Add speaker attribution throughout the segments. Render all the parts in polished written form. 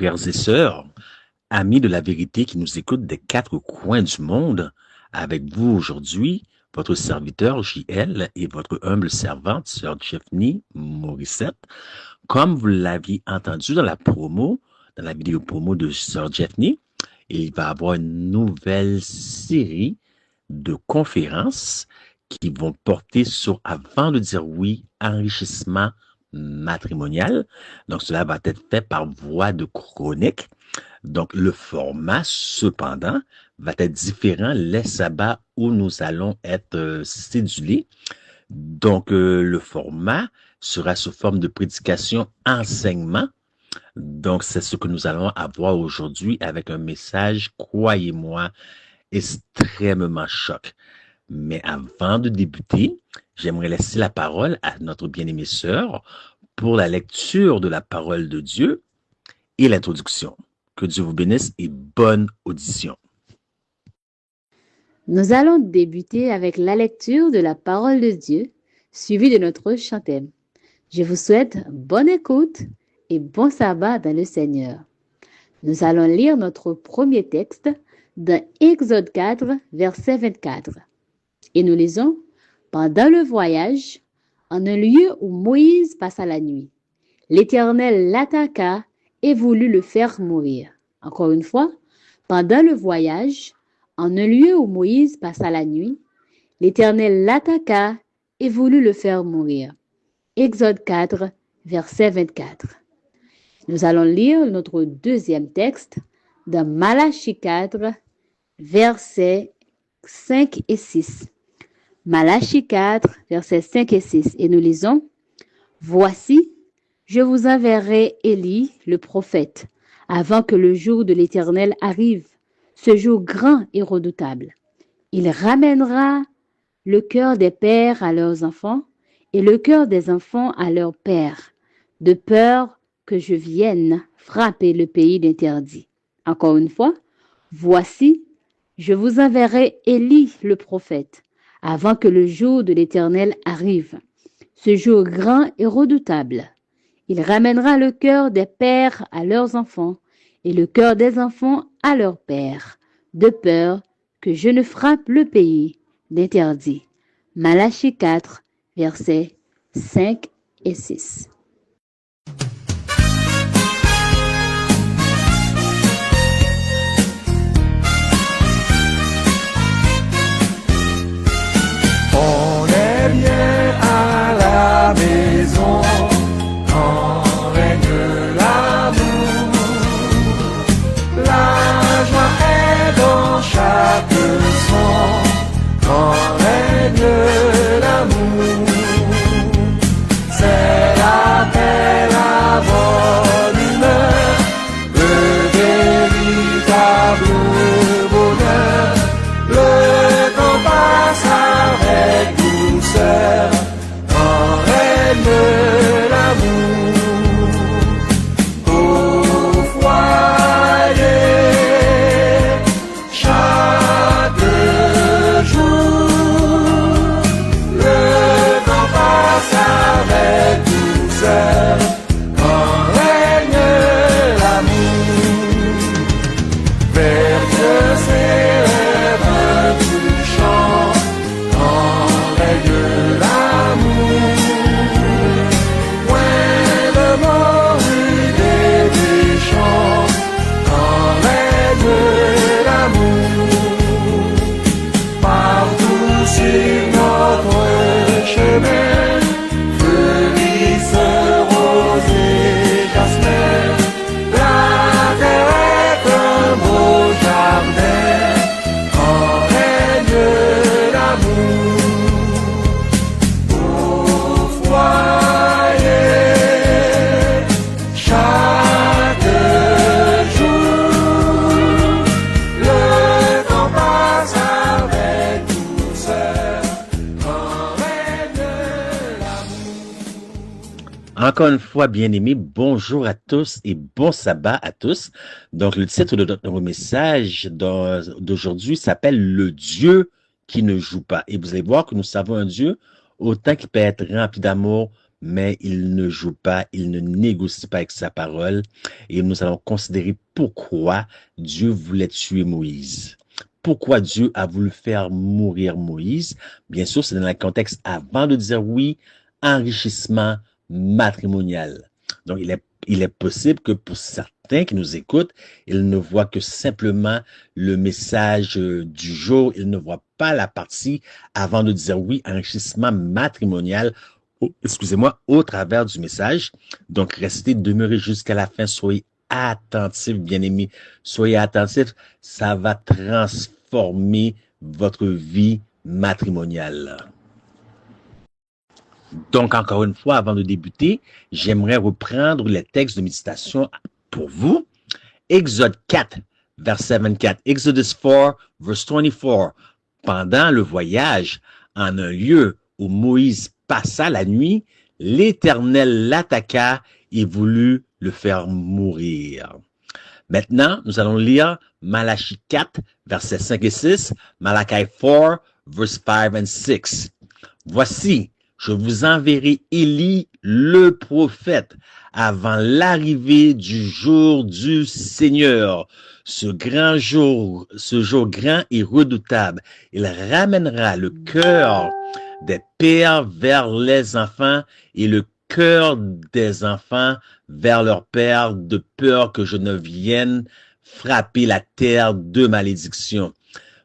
Speaker 1: frères et sœurs, amis de la vérité qui nous écoutent des quatre coins du monde, avec vous aujourd'hui, votre serviteur JL et votre humble servante, sœur Jeffney Morissette. Comme vous l'aviez entendu dans dans la vidéo promo de sœur Jeffney, il va y avoir une nouvelle série de conférences qui vont porter sur, avant de dire oui, enrichissement matrimonial. Donc, cela va être fait par voie de chronique. Donc, le format, cependant, va être différent les sabbats où nous allons être cédulés. Donc, le format sera sous forme de prédication enseignement. Donc, c'est ce que nous allons avoir aujourd'hui avec un message, croyez-moi, extrêmement choc. Mais avant de débuter, j'aimerais laisser la parole à notre bien-aimée sœur pour la lecture de la parole de Dieu et l'introduction. Que Dieu vous bénisse et bonne audition.
Speaker 2: Nous allons débuter avec la lecture de la parole de Dieu, suivie de notre chantème. Je vous souhaite bonne écoute et bon sabbat dans le Seigneur. Nous allons lire notre premier texte dans Exode 4, verset 24. Et nous lisons « Pendant le voyage, en un lieu où Moïse passa la nuit, l'Éternel l'attaqua et voulut le faire mourir. » Encore une fois, pendant le voyage, en un lieu où Moïse passa la nuit, l'Éternel l'attaqua et voulut le faire mourir. Exode 4, verset 24. Nous allons lire notre deuxième texte dans Malachie 4, versets 5 et 6. Malachie 4, versets 5 et 6. Et nous lisons « Voici, je vous enverrai Élie, le prophète, avant que le jour de l'Éternel arrive, ce jour grand et redoutable. Il ramènera le cœur des pères à leurs enfants et le cœur des enfants à leurs pères, de peur que je vienne frapper le pays d'interdit. » Encore une fois, « Voici, je vous enverrai Élie, le prophète, avant que le jour de l'Éternel arrive, ce jour grand et redoutable. Il ramènera le cœur des pères à leurs enfants et le cœur des enfants à leurs pères, de peur que je ne frappe le pays d'interdit. » Malachie 4, versets 5 et 6.
Speaker 3: On est bien à la maison quand règne l'amour. La joie est dans chaque son quand règne l'amour. C'est la paix, la bonne humeur, le véritable bonheur. Le temps passe avec douceur quand règne l'amour. Au foyer, chaque jour, le temps passe avec douceur quand règne l'amour. Vers Dieu s'élève un touchant quand règne l'amour. Point de mort et des chants quand règne l'amour. Partout sur notre chemin fleurissent roses et jasmins. La terre est un beau jardin quand règne l'amour. Au foyer, chaque jour, le temps passe avec douceur quand règne l'amour.
Speaker 1: Encore une fois, bien-aimés, bonjour à tous et bon sabbat à tous. Donc, le titre de notre message d'aujourd'hui s'appelle « Le Dieu qui ne joue pas ». Et vous allez voir que nous savons un Dieu, autant qu'il peut être rempli d'amour, mais il ne joue pas, il ne négocie pas avec sa parole. Et nous allons considérer pourquoi Dieu voulait tuer Moïse. Pourquoi Dieu a voulu faire mourir Moïse? Bien sûr, c'est dans le contexte avant de dire oui, enrichissement matrimonial. Donc, il est possible que pour certains qui nous écoutent, ils ne voient que simplement le message du jour, ils ne voient pas la partie avant de dire oui, enrichissement matrimonial, excusez-moi, au travers du message. Donc, restez, demeurez jusqu'à la fin, soyez attentifs, bien-aimés, soyez attentifs, ça va transformer votre vie matrimoniale. Donc, encore une fois, avant de débuter, j'aimerais reprendre les textes de méditation pour vous. Exode 4, verset 24. Exodus 4, verse 24. Pendant le voyage, en un lieu où Moïse passa la nuit, l'Éternel l'attaqua et voulut le faire mourir. Maintenant, nous allons lire Malachie 4, versets 5 et 6, Malachi 4, verse 5 and 6. Voici, je vous enverrai Élie le prophète avant l'arrivée du jour du Seigneur. Ce jour grand et redoutable, il ramènera le cœur des pères vers les enfants et le cœur des enfants vers leurs pères, de peur que je ne vienne frapper la terre de malédiction.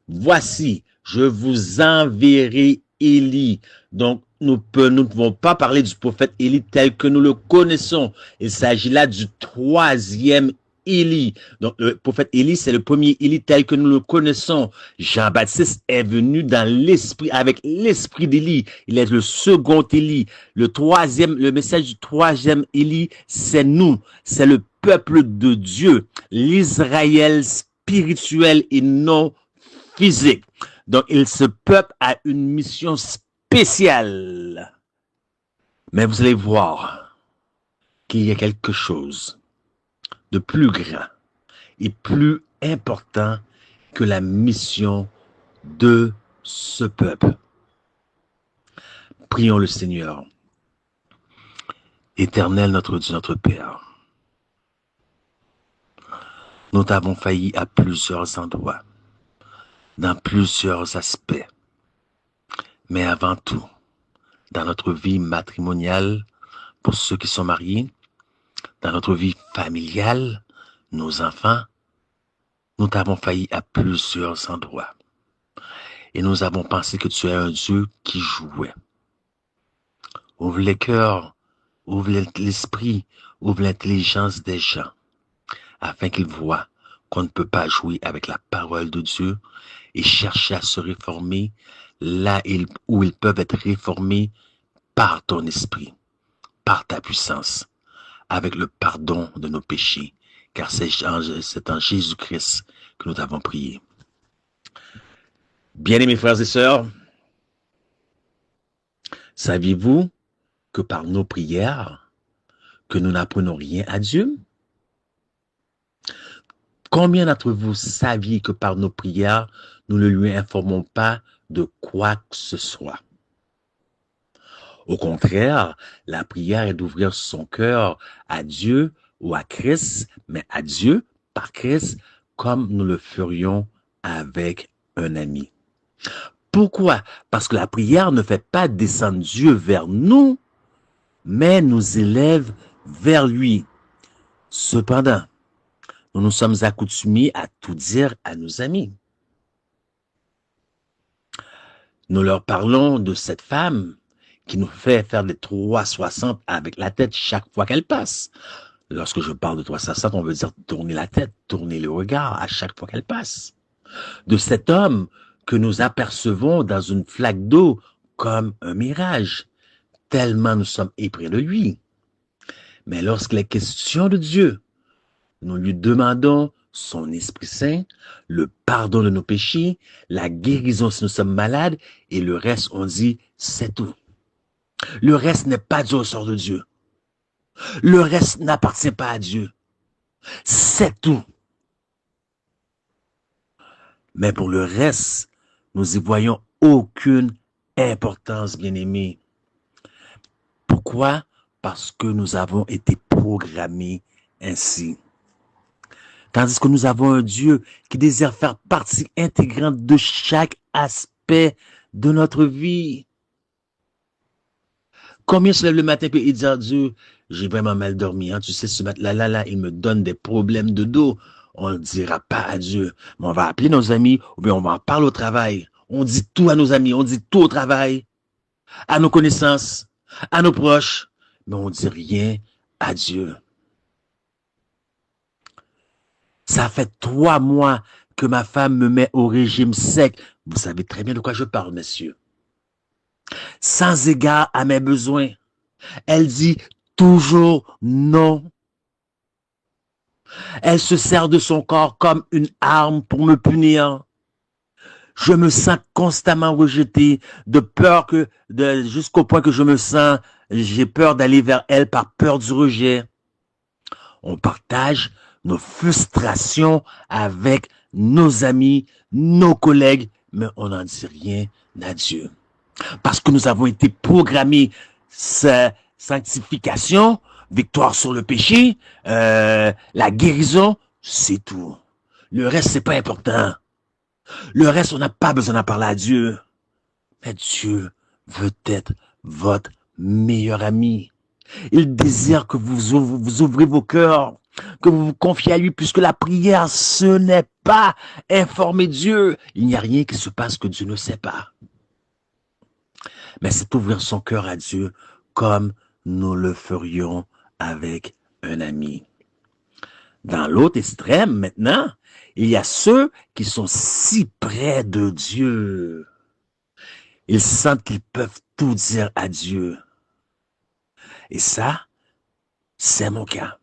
Speaker 1: Voici, je vous enverrai Élie. Donc, nous ne pouvons pas parler du prophète Élie tel que nous le connaissons. Il s'agit là du troisième Élie. Donc, le prophète Élie, c'est le premier Élie tel que nous le connaissons. Jean-Baptiste est venu dans l'esprit, avec l'esprit d'Élie. Il est le second Élie. Le message du troisième Élie, c'est nous. C'est le peuple de Dieu. L'Israël spirituel et non physique. Donc, ce peuple a une mission spéciale. Mais vous allez voir qu'il y a quelque chose de plus grand et plus important que la mission de ce peuple. Prions le Seigneur. Éternel notre Dieu, notre Père, nous t'avons failli à plusieurs endroits, dans plusieurs aspects, mais avant tout, dans notre vie matrimoniale, pour ceux qui sont mariés, dans notre vie familiale, nos enfants, nous t'avons failli à plusieurs endroits. Et nous avons pensé que tu es un Dieu qui jouait. Ouvre les cœurs, ouvre l'esprit, ouvre l'intelligence des gens, afin qu'ils voient qu'on ne peut pas jouer avec la parole de Dieu et chercher à se réformer là où ils peuvent être réformés par ton esprit, par ta puissance, avec le pardon de nos péchés, car c'est en Jésus-Christ que nous t'avons prié. Bien-aimés frères et sœurs, saviez-vous que par nos prières, que nous n'apprenons rien à Dieu? Combien d'entre vous saviez que par nos prières, nous ne lui informons pas de quoi que ce soit? Au contraire, la prière est d'ouvrir son cœur à Dieu ou à Christ, mais à Dieu par Christ, comme nous le ferions avec un ami. Pourquoi? Parce que la prière ne fait pas descendre Dieu vers nous, mais nous élève vers lui. Cependant, nous nous sommes accoutumés à tout dire à nos amis. Nous leur parlons de cette femme qui nous fait faire des 360 avec la tête chaque fois qu'elle passe. Lorsque je parle de 360, on veut dire tourner la tête, tourner le regard à chaque fois qu'elle passe. De cet homme que nous apercevons dans une flaque d'eau comme un mirage, tellement nous sommes épris de lui. Mais lorsqu'il est question de Dieu, nous lui demandons son Esprit Saint, le pardon de nos péchés, la guérison si nous sommes malades, et le reste, on dit, c'est tout. Le reste n'est pas du ressort de Dieu. Le reste n'appartient pas à Dieu. C'est tout. Mais pour le reste, nous y voyons aucune importance, bien-aimés. Pourquoi? Pourquoi? Parce que nous avons été programmés ainsi. Tandis que nous avons un Dieu qui désire faire partie intégrante de chaque aspect de notre vie. Combien se lève le matin et dit à Dieu, j'ai vraiment mal dormi, hein? Tu sais, ce matin-là, il me donne des problèmes de dos. On ne dira pas à Dieu, mais on va appeler nos amis, ou bien on va en parler au travail. On dit tout à nos amis, on dit tout au travail, à nos connaissances, à nos proches, mais on ne dit rien à Dieu. Ça fait 3 mois que ma femme me met au régime sec. Vous savez très bien de quoi je parle, messieurs. Sans égard à mes besoins. Elle dit toujours non. Elle se sert de son corps comme une arme pour me punir. Je me sens constamment rejeté, jusqu'au point que j'ai peur d'aller vers elle par peur du rejet. On partage nos frustrations avec nos amis, nos collègues, mais on n'en dit rien à Dieu. Parce que nous avons été programmés, sanctification, victoire sur le péché, la guérison, c'est tout. Le reste, c'est pas important. Le reste, on n'a pas besoin d'en parler à Dieu. Mais Dieu veut être votre meilleur ami. Il désire que vous ouvrez vos cœurs, que vous vous confiez à lui, puisque la prière, ce n'est pas informer Dieu. Il n'y a rien qui se passe que Dieu ne sait pas. Mais c'est ouvrir son cœur à Dieu comme nous le ferions avec un ami. Dans l'autre extrême, maintenant, il y a ceux qui sont si près de Dieu. Ils sentent qu'ils peuvent tout dire à Dieu. Et ça, c'est mon cas.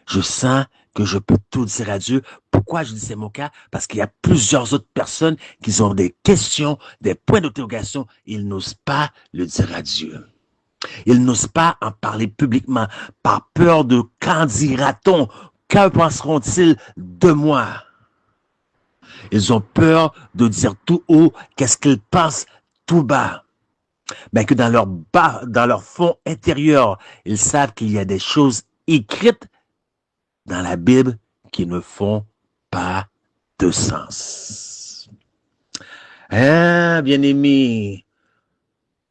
Speaker 1: Je sens que je peux tout dire à Dieu. Pourquoi je dis c'est mon cas? Parce qu'il y a plusieurs autres personnes qui ont des questions, des points d'interrogation. Ils n'osent pas le dire à Dieu. Ils n'osent pas en parler publiquement par peur de qu'en dira-t-on? Que penseront-ils de moi? Ils ont peur de dire tout haut qu'est-ce qu'ils pensent tout bas. Mais que dans leur fond intérieur, ils savent qu'il y a des choses écrites dans la Bible qui ne font pas de sens. Hein, bien-aimés,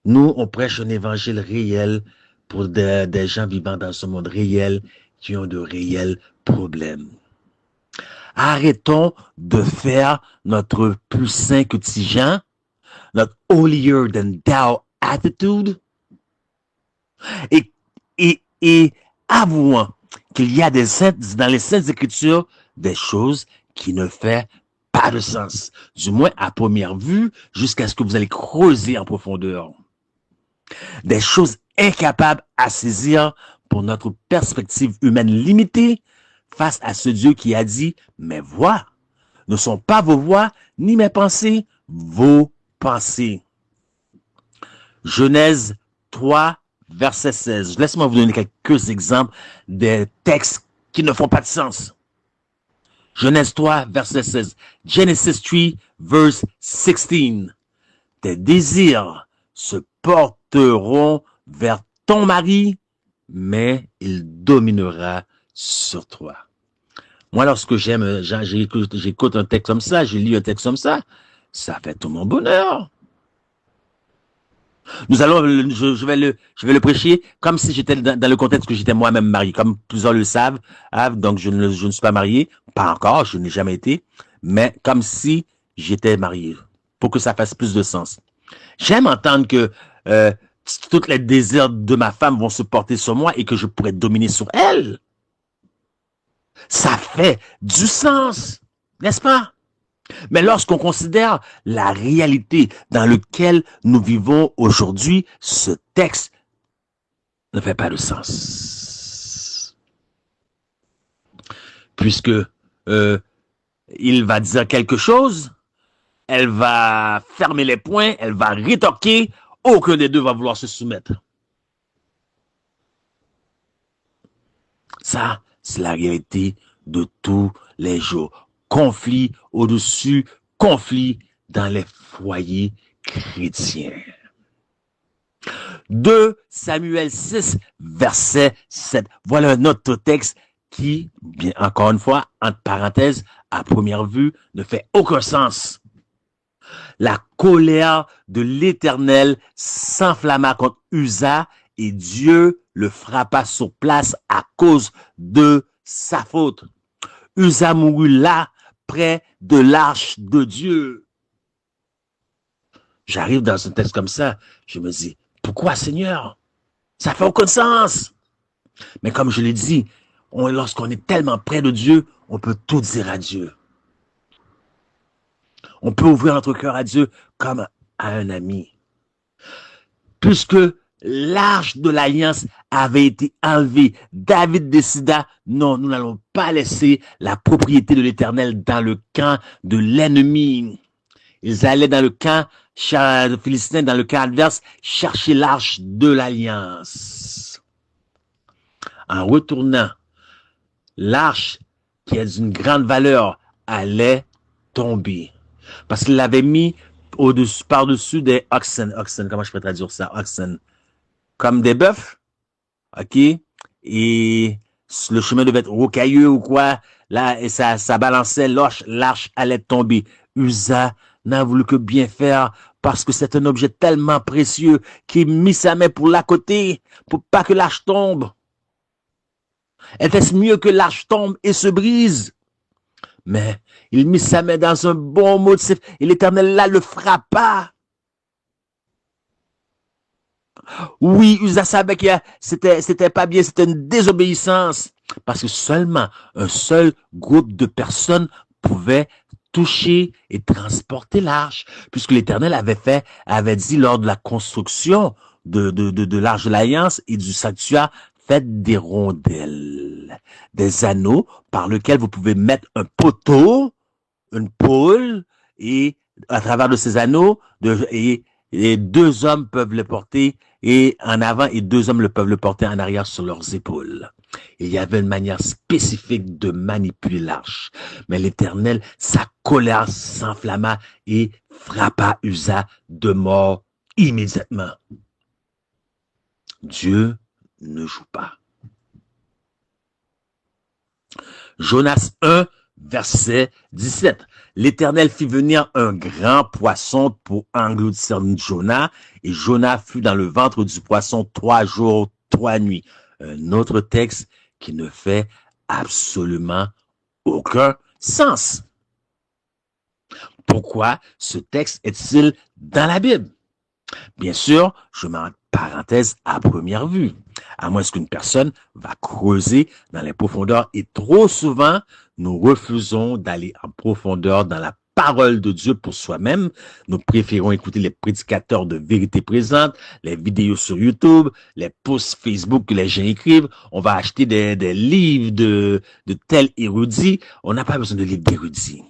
Speaker 1: nous, on prêche un évangile réel pour des gens vivant dans ce monde réel qui ont de réels problèmes. Arrêtons de faire notre plus saint que Tijan, notre holier than thou attitude, et avouons qu'il y a dans les Saintes Écritures des choses qui ne font pas de sens. Du moins à première vue, jusqu'à ce que vous allez creuser en profondeur. Des choses incapables à saisir pour notre perspective humaine limitée face à ce Dieu qui a dit « Mes voix ne sont pas vos voix, ni mes pensées, vos pensées. » Genèse 3, verset 16. Laisse-moi vous donner quelques exemples des textes qui ne font pas de sens. Genèse 3, verset 16. Genesis 3, verse 16. Tes désirs se porteront vers ton mari, mais il dominera sur toi. Moi, lorsque j'écoute un texte comme ça, je lis un texte comme ça fait tout mon bonheur. Je vais le prêcher comme si j'étais dans le contexte que j'étais moi-même marié, comme plusieurs le savent, donc je ne suis pas marié, pas encore, je n'ai jamais été, mais comme si j'étais marié, pour que ça fasse plus de sens. J'aime entendre que tous les désirs de ma femme vont se porter sur moi et que je pourrais dominer sur elle. Ça fait du sens, n'est-ce pas? Mais lorsqu'on considère la réalité dans laquelle nous vivons aujourd'hui, ce texte ne fait pas de sens. Puisque il va dire quelque chose, elle va fermer les poings, elle va rétorquer, aucun des deux va vouloir se soumettre. Ça, c'est la réalité de tous les jours. Conflit au-dessus, conflit dans les foyers chrétiens. 2 Samuel 6, verset 7. Voilà un autre texte qui, bien encore une fois, entre parenthèses, à première vue, ne fait aucun sens. La colère de l'Éternel s'enflamma contre Uza et Dieu le frappa sur place à cause de sa faute. Uza mourut là, près de l'arche de Dieu. J'arrive dans un texte comme ça, je me dis, pourquoi Seigneur? Ça fait aucun sens. Mais comme je l'ai dit, lorsqu'on est tellement près de Dieu, on peut tout dire à Dieu. On peut ouvrir notre cœur à Dieu comme à un ami. Puisque l'arche de l'alliance avait été enlevée, David décida, non, nous n'allons pas laisser la propriété de l'Éternel dans le camp de l'ennemi. Ils allaient dans le camp philistin, dans le camp adverse, chercher l'arche de l'alliance. En retournant, l'arche, qui est d'une grande valeur, allait tomber. Parce qu'il l'avait mis par-dessus des oxen, comment je peux traduire ça? Oxen. Comme des bœufs. OK? Et le chemin devait être rocailleux ou quoi. Là, et ça balançait, l'arche allait tomber. Uza n'a voulu que bien faire parce que c'est un objet tellement précieux qu'il mit sa main pour l'accoter, pour pas que l'arche tombe. Était-ce mieux que l'arche tombe et se brise? Mais il mit sa main dans un bon motif et l'Éternel là le frappa. Oui, Uza savait que c'était pas bien, c'était une désobéissance. Parce que seulement un seul groupe de personnes pouvait toucher et transporter l'arche. Puisque l'Éternel avait dit lors de la construction de l'arche de l'Alliance et du sanctuaire, faites des rondelles, des anneaux par lesquels vous pouvez mettre un poteau, une pôle, et à travers de ces anneaux, et 2 hommes peuvent le porter et en avant et 2 hommes peuvent le porter en arrière sur leurs épaules. Il y avait une manière spécifique de manipuler l'arche. Mais l'Éternel, sa colère s'enflamma et frappa Uza de mort immédiatement. Dieu ne joue pas. Jonas 1, verset 17. L'Éternel fit venir un grand poisson pour engloutir Jonas, et Jonas fut dans le ventre du poisson 3 jours, 3 nuits. Un autre texte qui ne fait absolument aucun sens. Pourquoi ce texte est-il dans la Bible? Bien sûr, je mets en parenthèse à première vue, à moins qu'une personne va creuser dans les profondeurs et trop souvent, nous refusons d'aller en profondeur dans la parole de Dieu pour soi-même. Nous préférons écouter les prédicateurs de vérité présente, les vidéos sur YouTube, les posts Facebook que les gens écrivent. On va acheter des livres de tels érudits. On n'a pas besoin de livres d'érudits.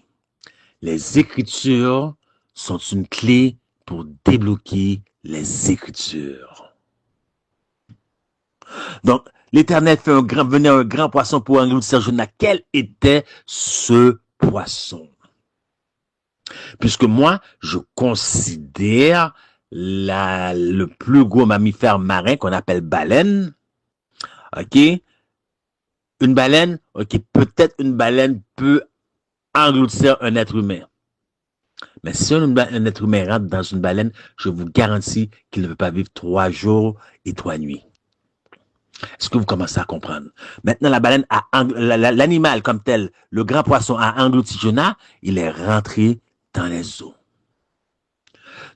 Speaker 1: Les Écritures sont une clé pour débloquer les Écritures. Donc, l'Éternel fait venir un grand poisson pour engloutir Jonas. Quel était ce poisson? Puisque moi, je considère le plus gros mammifère marin qu'on appelle baleine. OK? Une baleine, OK, peut-être une baleine peut engloutir un être humain. Mais si un être humain rentre dans une baleine, je vous garantis qu'il ne peut pas vivre 3 jours et 3 nuits. Est-ce que vous commencez à comprendre? Maintenant, la baleine l'animal comme tel, le grand poisson a englouti Jonas, il est rentré dans les eaux.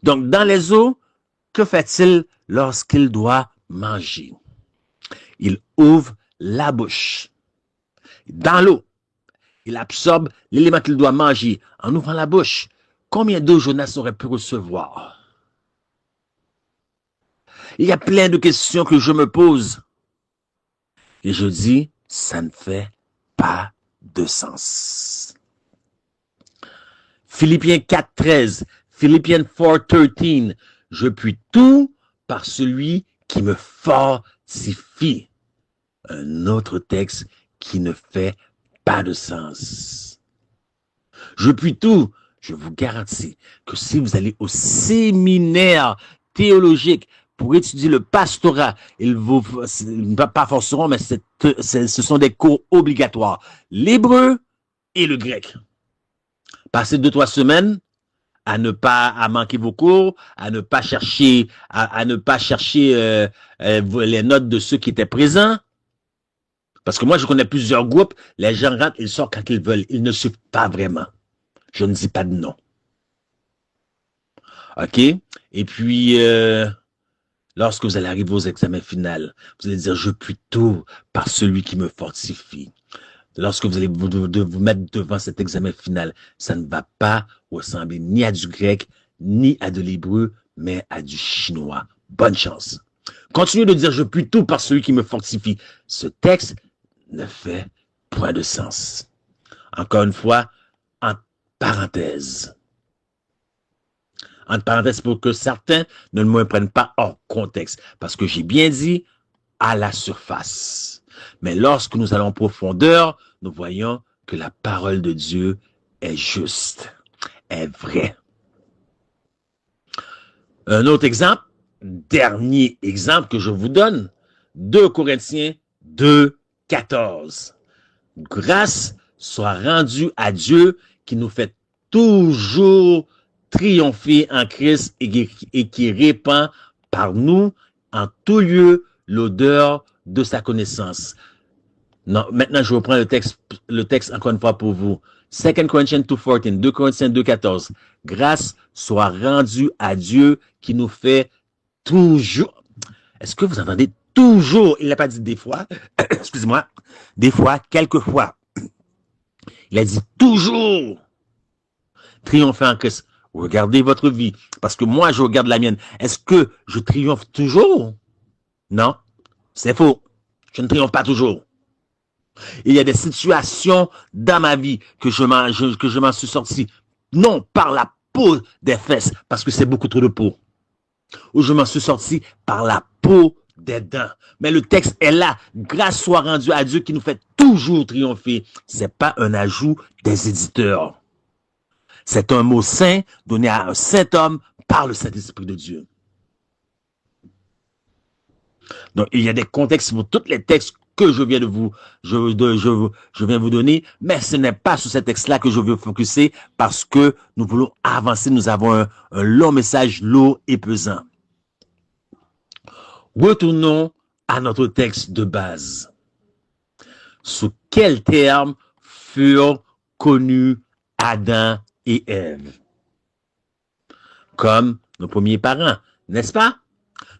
Speaker 1: Donc, dans les eaux, que fait-il lorsqu'il doit manger? Il ouvre la bouche. Dans l'eau, il absorbe l'élément qu'il doit manger en ouvrant la bouche. Combien d'eau Jonas aurait pu recevoir? Il y a plein de questions que je me pose. Et je dis, ça ne fait pas de sens. Philippiens 4.13, Philippians 4.13, je puis tout par celui qui me fortifie. Un autre texte qui ne fait pas de sens. Je puis tout. Je vous garantis que si vous allez au séminaire théologique pour étudier le pastorat, pas forceront, mais ce sont des cours obligatoires. L'hébreu et le grec. Passez 2-3 semaines à manquer vos cours, à ne pas chercher les notes de ceux qui étaient présents. Parce que moi, je connais plusieurs groupes, les gens rentrent, ils sortent quand ils veulent. Ils ne suivent pas vraiment. Je ne dis pas de non. OK? Et puis, lorsque vous allez arriver aux examens finaux, vous allez dire, je puis tout par celui qui me fortifie. Lorsque vous allez vous mettre devant cet examen final, ça ne va pas ressembler ni à du grec, ni à de l'hébreu, mais à du chinois. Bonne chance. Continuez de dire, je puis tout par celui qui me fortifie. Ce texte ne fait point de sens. Encore une fois, entre parenthèses. Entre parenthèses pour que certains ne me prennent pas hors contexte. Parce que j'ai bien dit à la surface. Mais lorsque nous allons en profondeur, nous voyons que la parole de Dieu est juste, est vraie. Un autre exemple, dernier exemple que je vous donne, 2 Corinthiens 2:14. Grâce soit rendue à Dieu qui nous fait toujours triompher en Christ et qui répand par nous en tout lieu l'odeur de sa connaissance. Non, maintenant je reprends le texte encore une fois pour vous. 2 Corinthians 2:14, 2 Corinthiens 2:14. Grâce soit rendue à Dieu qui nous fait toujours. Est-ce que vous entendez toujours? Il n'a pas dit des fois. Excusez-moi. Des fois, quelquefois. Il a dit toujours. Triompher en Christ. Regardez votre vie. Parce que moi, je regarde la mienne. Est-ce que je triomphe toujours? Non. C'est faux. Je ne triomphe pas toujours. Il y a des situations dans ma vie que je m'en suis sorti, non par la peau des fesses, parce que c'est beaucoup trop de peau, ou je m'en suis sorti par la peau des dents. Mais le texte est là. Grâce soit rendue à Dieu qui nous fait toujours triompher. C'est pas un ajout des éditeurs. C'est un mot saint donné à un saint homme par le Saint-Esprit de Dieu. Donc, il y a des contextes pour tous les textes que je viens je viens vous donner, mais ce n'est pas sur ces textes-là que je veux focuser parce que nous voulons avancer, nous avons un long message lourd et pesant. Retournons à notre texte de base. Sous quels termes furent connus Adam et Ève? Comme nos premiers parents, n'est-ce pas?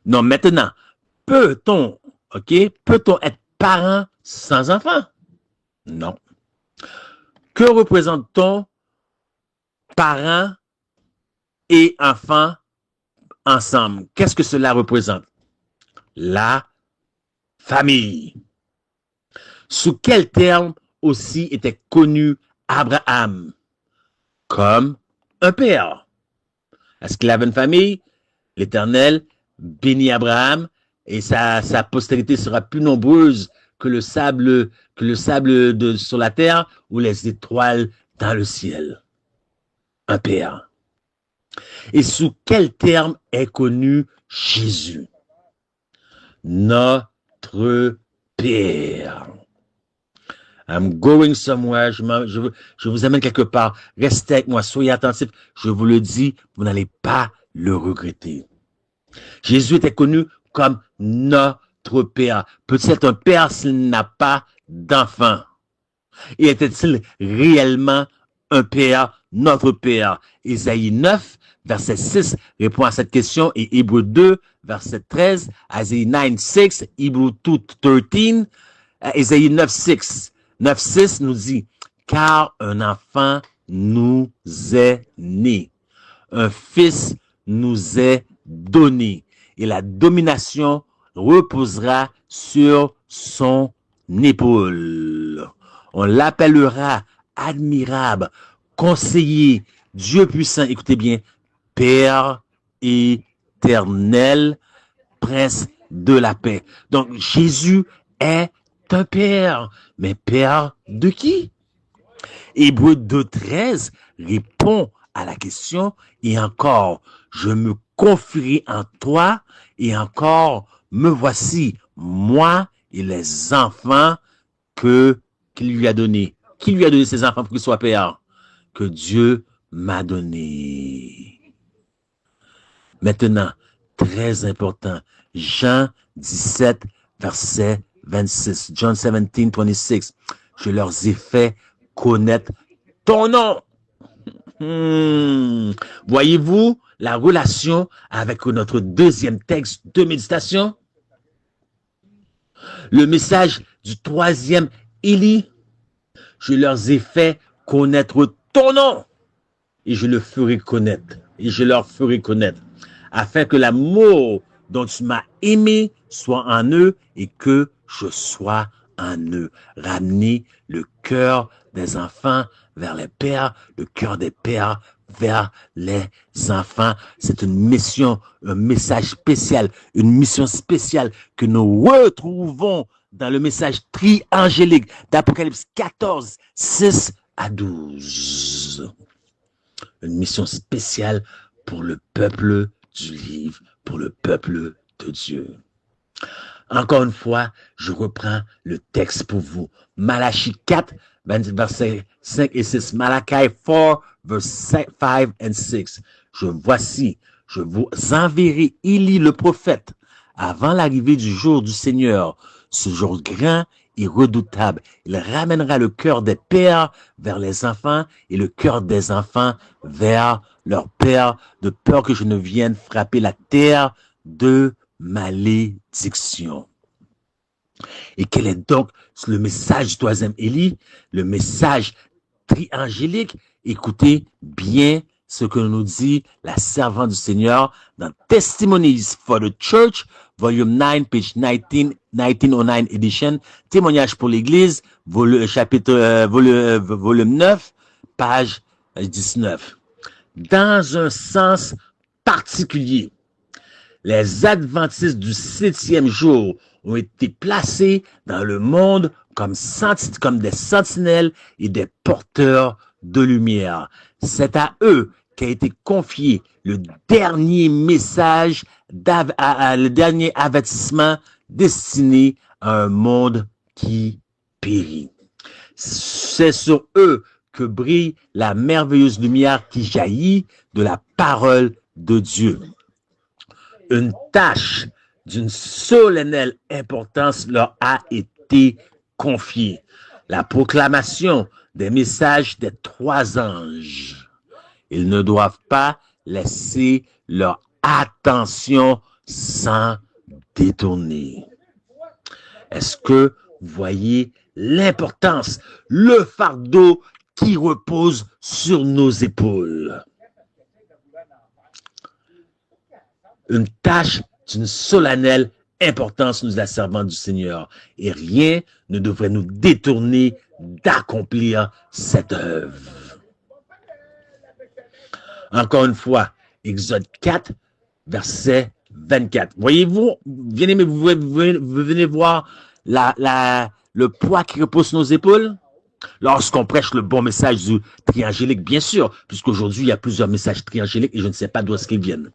Speaker 1: Non, maintenant, peut-on être parent sans enfant? Non. Que représente-t-on parents et enfants ensemble? Qu'est-ce que cela représente? La famille. Sous quel terme aussi était connu Abraham? Comme un père. Est-ce qu'il avait une famille? L'Éternel bénit Abraham et sa postérité sera plus nombreuse que le sable sur la terre ou les étoiles dans le ciel. Un père. Et sous quel terme est connu Jésus? Notre Père. I'm going somewhere. Je vous amène quelque part. Restez avec moi. Soyez attentifs. Je vous le dis, vous n'allez pas le regretter. Jésus était connu comme notre Père. Peut-il être un père s'il n'a pas d'enfant? Et était-il réellement un père, notre Père? Ésaïe 9, verset 6 répond à cette question et Hébreux 2, verset 13, Isaiah 9, 6, Hébreux 2, 13, Ésaïe 9, 6. 9.6 nous dit, car un enfant nous est né, un fils nous est donné, et la domination reposera sur son épaule. On l'appellera admirable, conseiller, Dieu puissant, écoutez bien, Père éternel, Prince de la paix. Donc Jésus est un père, mais père de qui? Hébreux 2.13 répond à la question et encore, je me confierai en toi, et encore, me voici, moi et les enfants qu'il lui a donnés. Qui lui a donné ses enfants pour qu'il soit père? Que Dieu m'a donné. Maintenant, très important, Jean 17, verset 26. John 17, 26. Je leur ai fait connaître ton nom. Voyez-vous la relation avec notre deuxième texte de méditation? Le message du troisième Élie. Je leur ai fait connaître ton nom. Et je le ferai connaître. Et je leur ferai connaître. Afin que l'amour dont tu m'as aimé soit en eux et que je sois en eux. Ramener le cœur des enfants vers les pères, le cœur des pères vers les enfants. C'est une mission, un message spécial, une mission spéciale que nous retrouvons dans le message triangélique d'Apocalypse 14, 6 à 12. Une mission spéciale pour le peuple du livre, pour le peuple de Dieu. Encore une fois, je reprends le texte pour vous. Malachie 4, versets 5 et 6. Malachi 4, verset 5 and 6. Voici, je vous enverrai Élie le prophète avant l'arrivée du jour du Seigneur. Ce jour grand et redoutable. Il ramènera le cœur des pères vers les enfants et le cœur des enfants vers leurs pères, de peur que je ne vienne frapper la terre de malédiction. Et quel est donc le message du troisième Élie? Le message triangélique? Écoutez bien ce que nous dit la servante du Seigneur dans Testimonies for the Church, volume 9, page 19, 1909 edition, témoignage pour l'Église, volume 9, page 19. Dans un sens particulier, les adventistes du 7e jour ont été placés dans le monde comme des sentinelles et des porteurs de lumière. C'est à eux qu'a été confié le dernier message, le dernier avertissement destiné à un monde qui périt. C'est sur eux que brille la merveilleuse lumière qui jaillit de la parole de Dieu. Une tâche d'une solennelle importance leur a été confiée. La proclamation des messages des 3 anges. Ils ne doivent pas laisser leur attention sans détourner. Est-ce que vous voyez l'importance, le fardeau qui repose sur nos épaules? Une tâche d'une solennelle importance, nous la servante du Seigneur. Et rien ne devrait nous détourner d'accomplir cette œuvre. Encore une fois, Exode 4, verset 24. Voyez-vous, bien-aimés, vous venez voir le poids qui repose sur nos épaules? Lorsqu'on prêche le bon message du triangélique, bien sûr, puisqu'aujourd'hui, il y a plusieurs messages triangéliques et je ne sais pas d'où est-ce qu'ils viennent.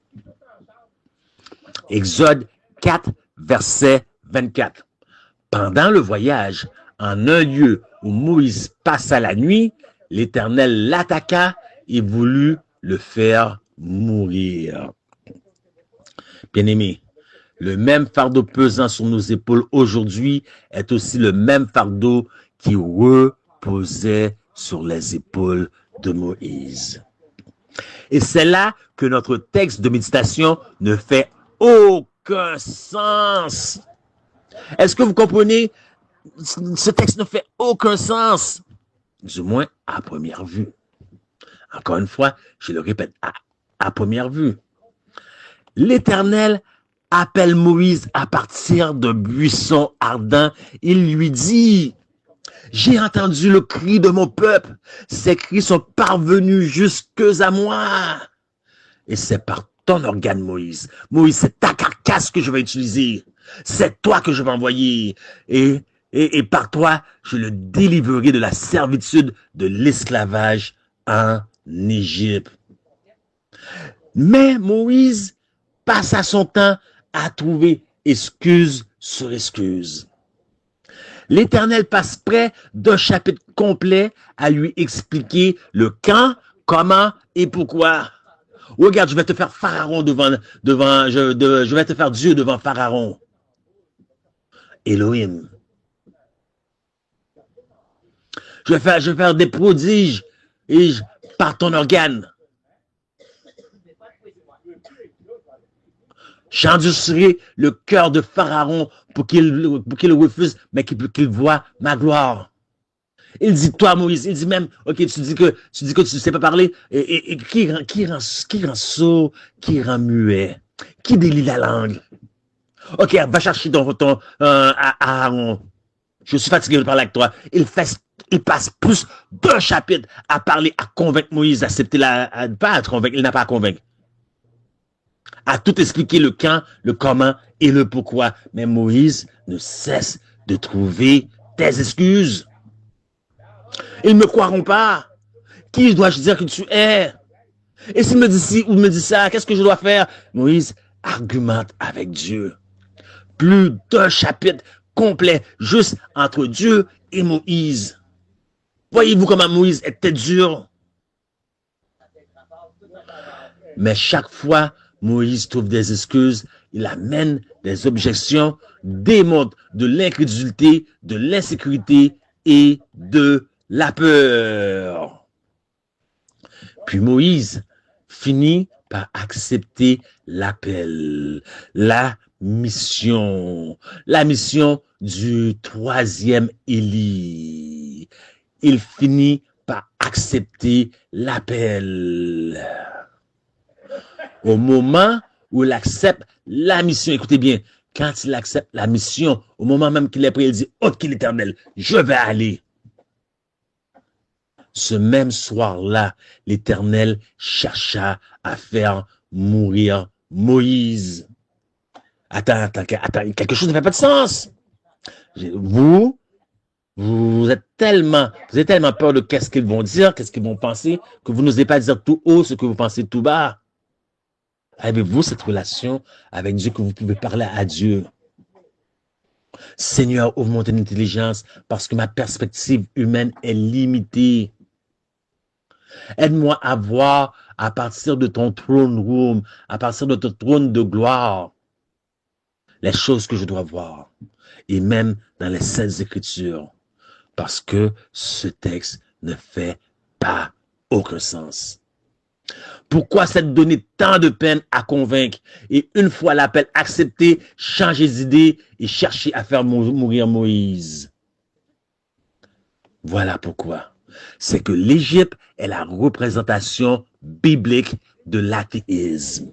Speaker 1: Exode 4, verset 24. Pendant le voyage, en un lieu où Moïse passa la nuit, l'Éternel l'attaqua et voulut le faire mourir. Bien-aimés, le même fardeau pesant sur nos épaules aujourd'hui est aussi le même fardeau qui reposait sur les épaules de Moïse. Et c'est là que notre texte de méditation ne fait aucun sens. Est-ce que vous comprenez? Ce texte ne fait aucun sens. Du moins, à première vue. Encore une fois, je le répète, à première vue. L'Éternel appelle Moïse à partir d'un buisson ardent. Il lui dit, « J'ai entendu le cri de mon peuple. Ces cris sont parvenus jusque à moi. » Et c'est par ton organe, Moïse. Moïse, c'est ta carcasse que je vais utiliser. C'est toi que je vais envoyer. Et par toi, je le délivrerai de la servitude de l'esclavage en Égypte. Mais Moïse passa son temps à trouver excuse sur excuse. L'Éternel passe près d'un chapitre complet à lui expliquer le quand, comment et pourquoi. Regarde, je vais te faire Pharaon je vais te faire Dieu devant Pharaon. Elohim. Je vais faire des prodiges par ton organe. J'endurcirai le cœur de Pharaon pour qu'il refuse, mais qu'il voie ma gloire. Il dit, toi, Moïse, il dit même, ok, tu dis que tu sais pas parler, et qui rend sourd, qui rend muet, qui délie la langue. Ok, va chercher Aaron. Je suis fatigué de parler avec toi. Il passe plus d'un chapitre à parler, à convaincre Moïse d'accepter pas à convaincre, il n'a pas à convaincre. À tout expliquer le quand, le comment et le pourquoi. Mais Moïse ne cesse de trouver des excuses. Ils ne me croiront pas. Qui dois-je dire que tu es? Et s'il me dit ci ou me dit ça, qu'est-ce que je dois faire? Moïse argumente avec Dieu. Plus d'un chapitre complet juste entre Dieu et Moïse. Voyez-vous comment Moïse était dur? Mais chaque fois, Moïse trouve des excuses, il amène des objections, démontre de l'incrédulité, de l'insécurité et de la peur. Puis Moïse finit par accepter l'appel, la mission du troisième Élie. Il finit par accepter l'appel. Au moment où il accepte la mission, écoutez bien, quand il accepte la mission, au moment même qu'il est prêt, il dit, « Ok, l'Éternel, je vais aller. » Ce même soir-là, l'Éternel chercha à faire mourir Moïse. Attends, quelque chose ne fait pas de sens. Vous avez tellement peur de qu'est-ce qu'ils vont dire, qu'est-ce qu'ils vont penser, que vous n'osez pas dire tout haut ce que vous pensez tout bas. Avez-vous cette relation avec Dieu que vous pouvez parler à Dieu? Seigneur, ouvre mon intelligence parce que ma perspective humaine est limitée. Aide-moi à voir à partir de ton throne room, à partir de ton trône de gloire, les choses que je dois voir. Et même dans les Saintes Écritures. Parce que ce texte ne fait pas aucun sens. Pourquoi s'être donné tant de peine à convaincre et une fois l'appel accepté, changer d'idée et chercher à faire mourir Moïse? Voilà pourquoi. C'est que l'Égypte est la représentation biblique de l'athéisme.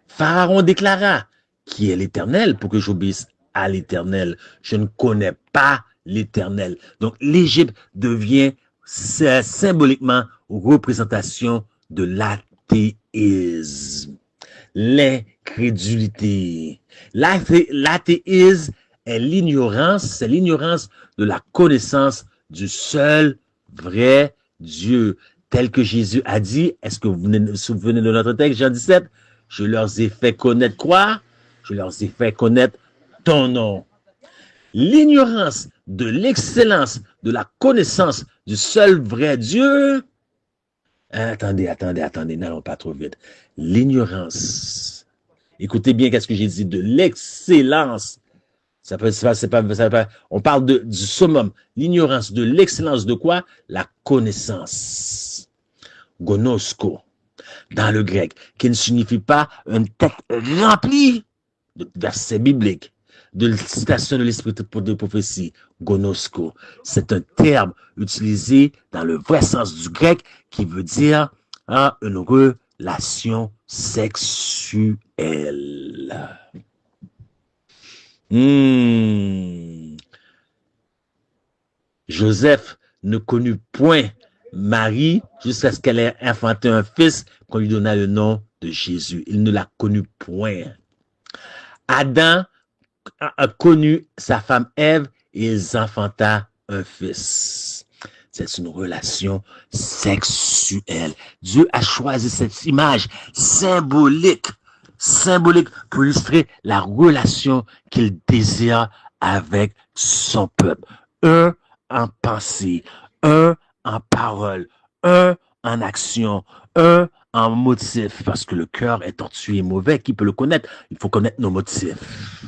Speaker 1: Pharaon déclara, qui est l'Éternel pour que j'obéisse à l'Éternel? Je ne connais pas l'Éternel. Donc l'Égypte devient symboliquement représentation de l'athéisme, l'incrédulité. L'athéisme est l'ignorance, de la connaissance du seul vrai Dieu. Tel que Jésus a dit, est-ce que vous vous souvenez de notre texte, Jean 17? Je leur ai fait connaître quoi? Je leur ai fait connaître ton nom. L'ignorance de l'excellence, de la connaissance du seul vrai Dieu. Attendez, n'allons pas trop vite. L'ignorance. Écoutez bien qu'est-ce que j'ai dit, de l'excellence. On parle du summum. L'ignorance de l'excellence de quoi? La connaissance. Gnosko. Dans le grec, qui ne signifie pas un texte rempli de versets bibliques, de citations de l'esprit de prophétie, gnosko. C'est un terme utilisé dans le vrai sens du grec qui veut dire une relation sexuelle. Joseph ne connut point Marie jusqu'à ce qu'elle ait enfanté un fils qu'on lui donna le nom de Jésus. Il ne la connut point. Adam a connu sa femme Ève et ils enfanta un fils. C'est une relation sexuelle. Dieu a choisi cette image symbolique symbolique pour illustrer la relation qu'il désire avec son peuple. Un en pensée, un en parole, un en action, un en motif, parce que le cœur est tortueux et mauvais. Qui peut le connaître? Il faut connaître nos motifs.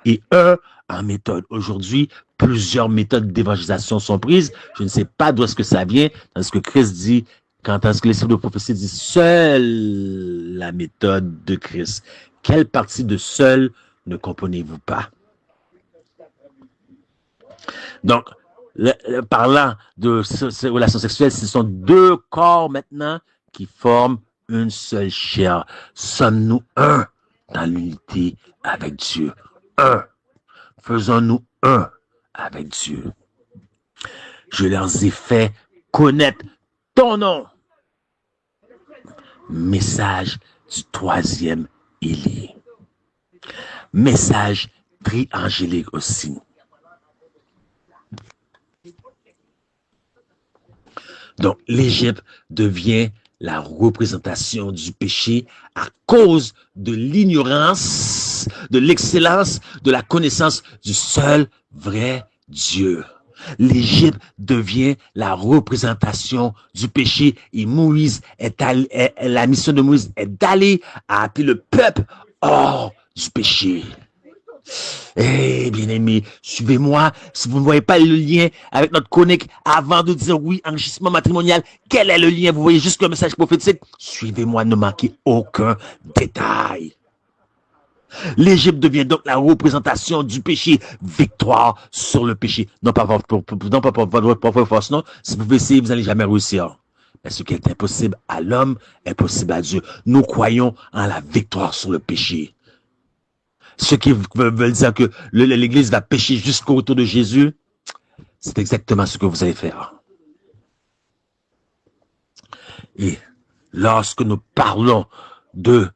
Speaker 1: Et un en méthode. Aujourd'hui, plusieurs méthodes d'évangélisation sont prises. Je ne sais pas d'où est-ce que ça vient, parce que Christ dit, quand est-ce que les livres de prophétie disent seule la méthode de Christ. Quelle partie de seul ne comprenez-vous pas? Donc, parlant de ces relations sexuelles, ce sont deux corps maintenant qui forment une seule chair. Sommes-nous un dans l'unité avec Dieu? Un. Faisons-nous un avec Dieu. Je leur ai fait connaître ton nom. Message du troisième Élie. Message triangélique aussi. Donc, l'Égypte devient la représentation du péché à cause de l'ignorance, de l'excellence, de la connaissance du seul vrai Dieu. L'Égypte devient la représentation du péché et Moïse la mission de Moïse est d'aller appeler le peuple hors du péché. Eh, bien-aimés, suivez-moi. Si vous ne voyez pas le lien avec notre chronique, avant de dire oui, enrichissement matrimonial, quel est le lien? Vous voyez juste le message prophétique. Suivez-moi, ne manquez aucun détail. L'Égypte devient donc la représentation du péché, victoire sur le péché. Non pas pour votre force, non. Si vous essayez, vous n'allez jamais réussir. Mais ce qui est impossible à l'homme est possible à Dieu. Nous croyons en la victoire sur le péché. Ceux qui veulent dire que l'Église va pécher jusqu'au retour de Jésus, c'est exactement ce que vous allez faire. Et lorsque nous parlons du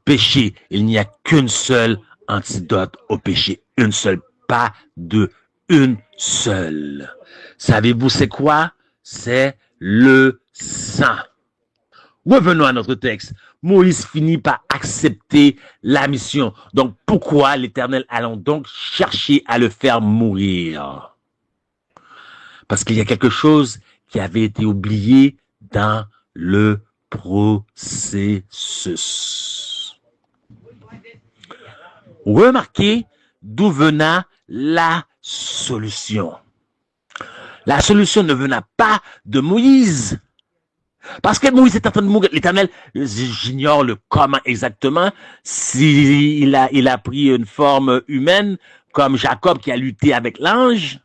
Speaker 1: péché, il n'y a qu'une seule antidote au péché. Une seule, pas deux, une seule. Savez-vous c'est quoi? C'est le sang. Revenons à notre texte. Moïse finit par accepter la mission. Donc, pourquoi l'Éternel allons donc chercher à le faire mourir? Parce qu'il y a quelque chose qui avait été oublié dans le processus. Remarquez d'où venait la solution. La solution ne venait pas de Moïse. Parce que Moïse est en train de mourir. L'Éternel, j'ignore le comment exactement, s'il a pris une forme humaine, comme Jacob qui a lutté avec l'ange,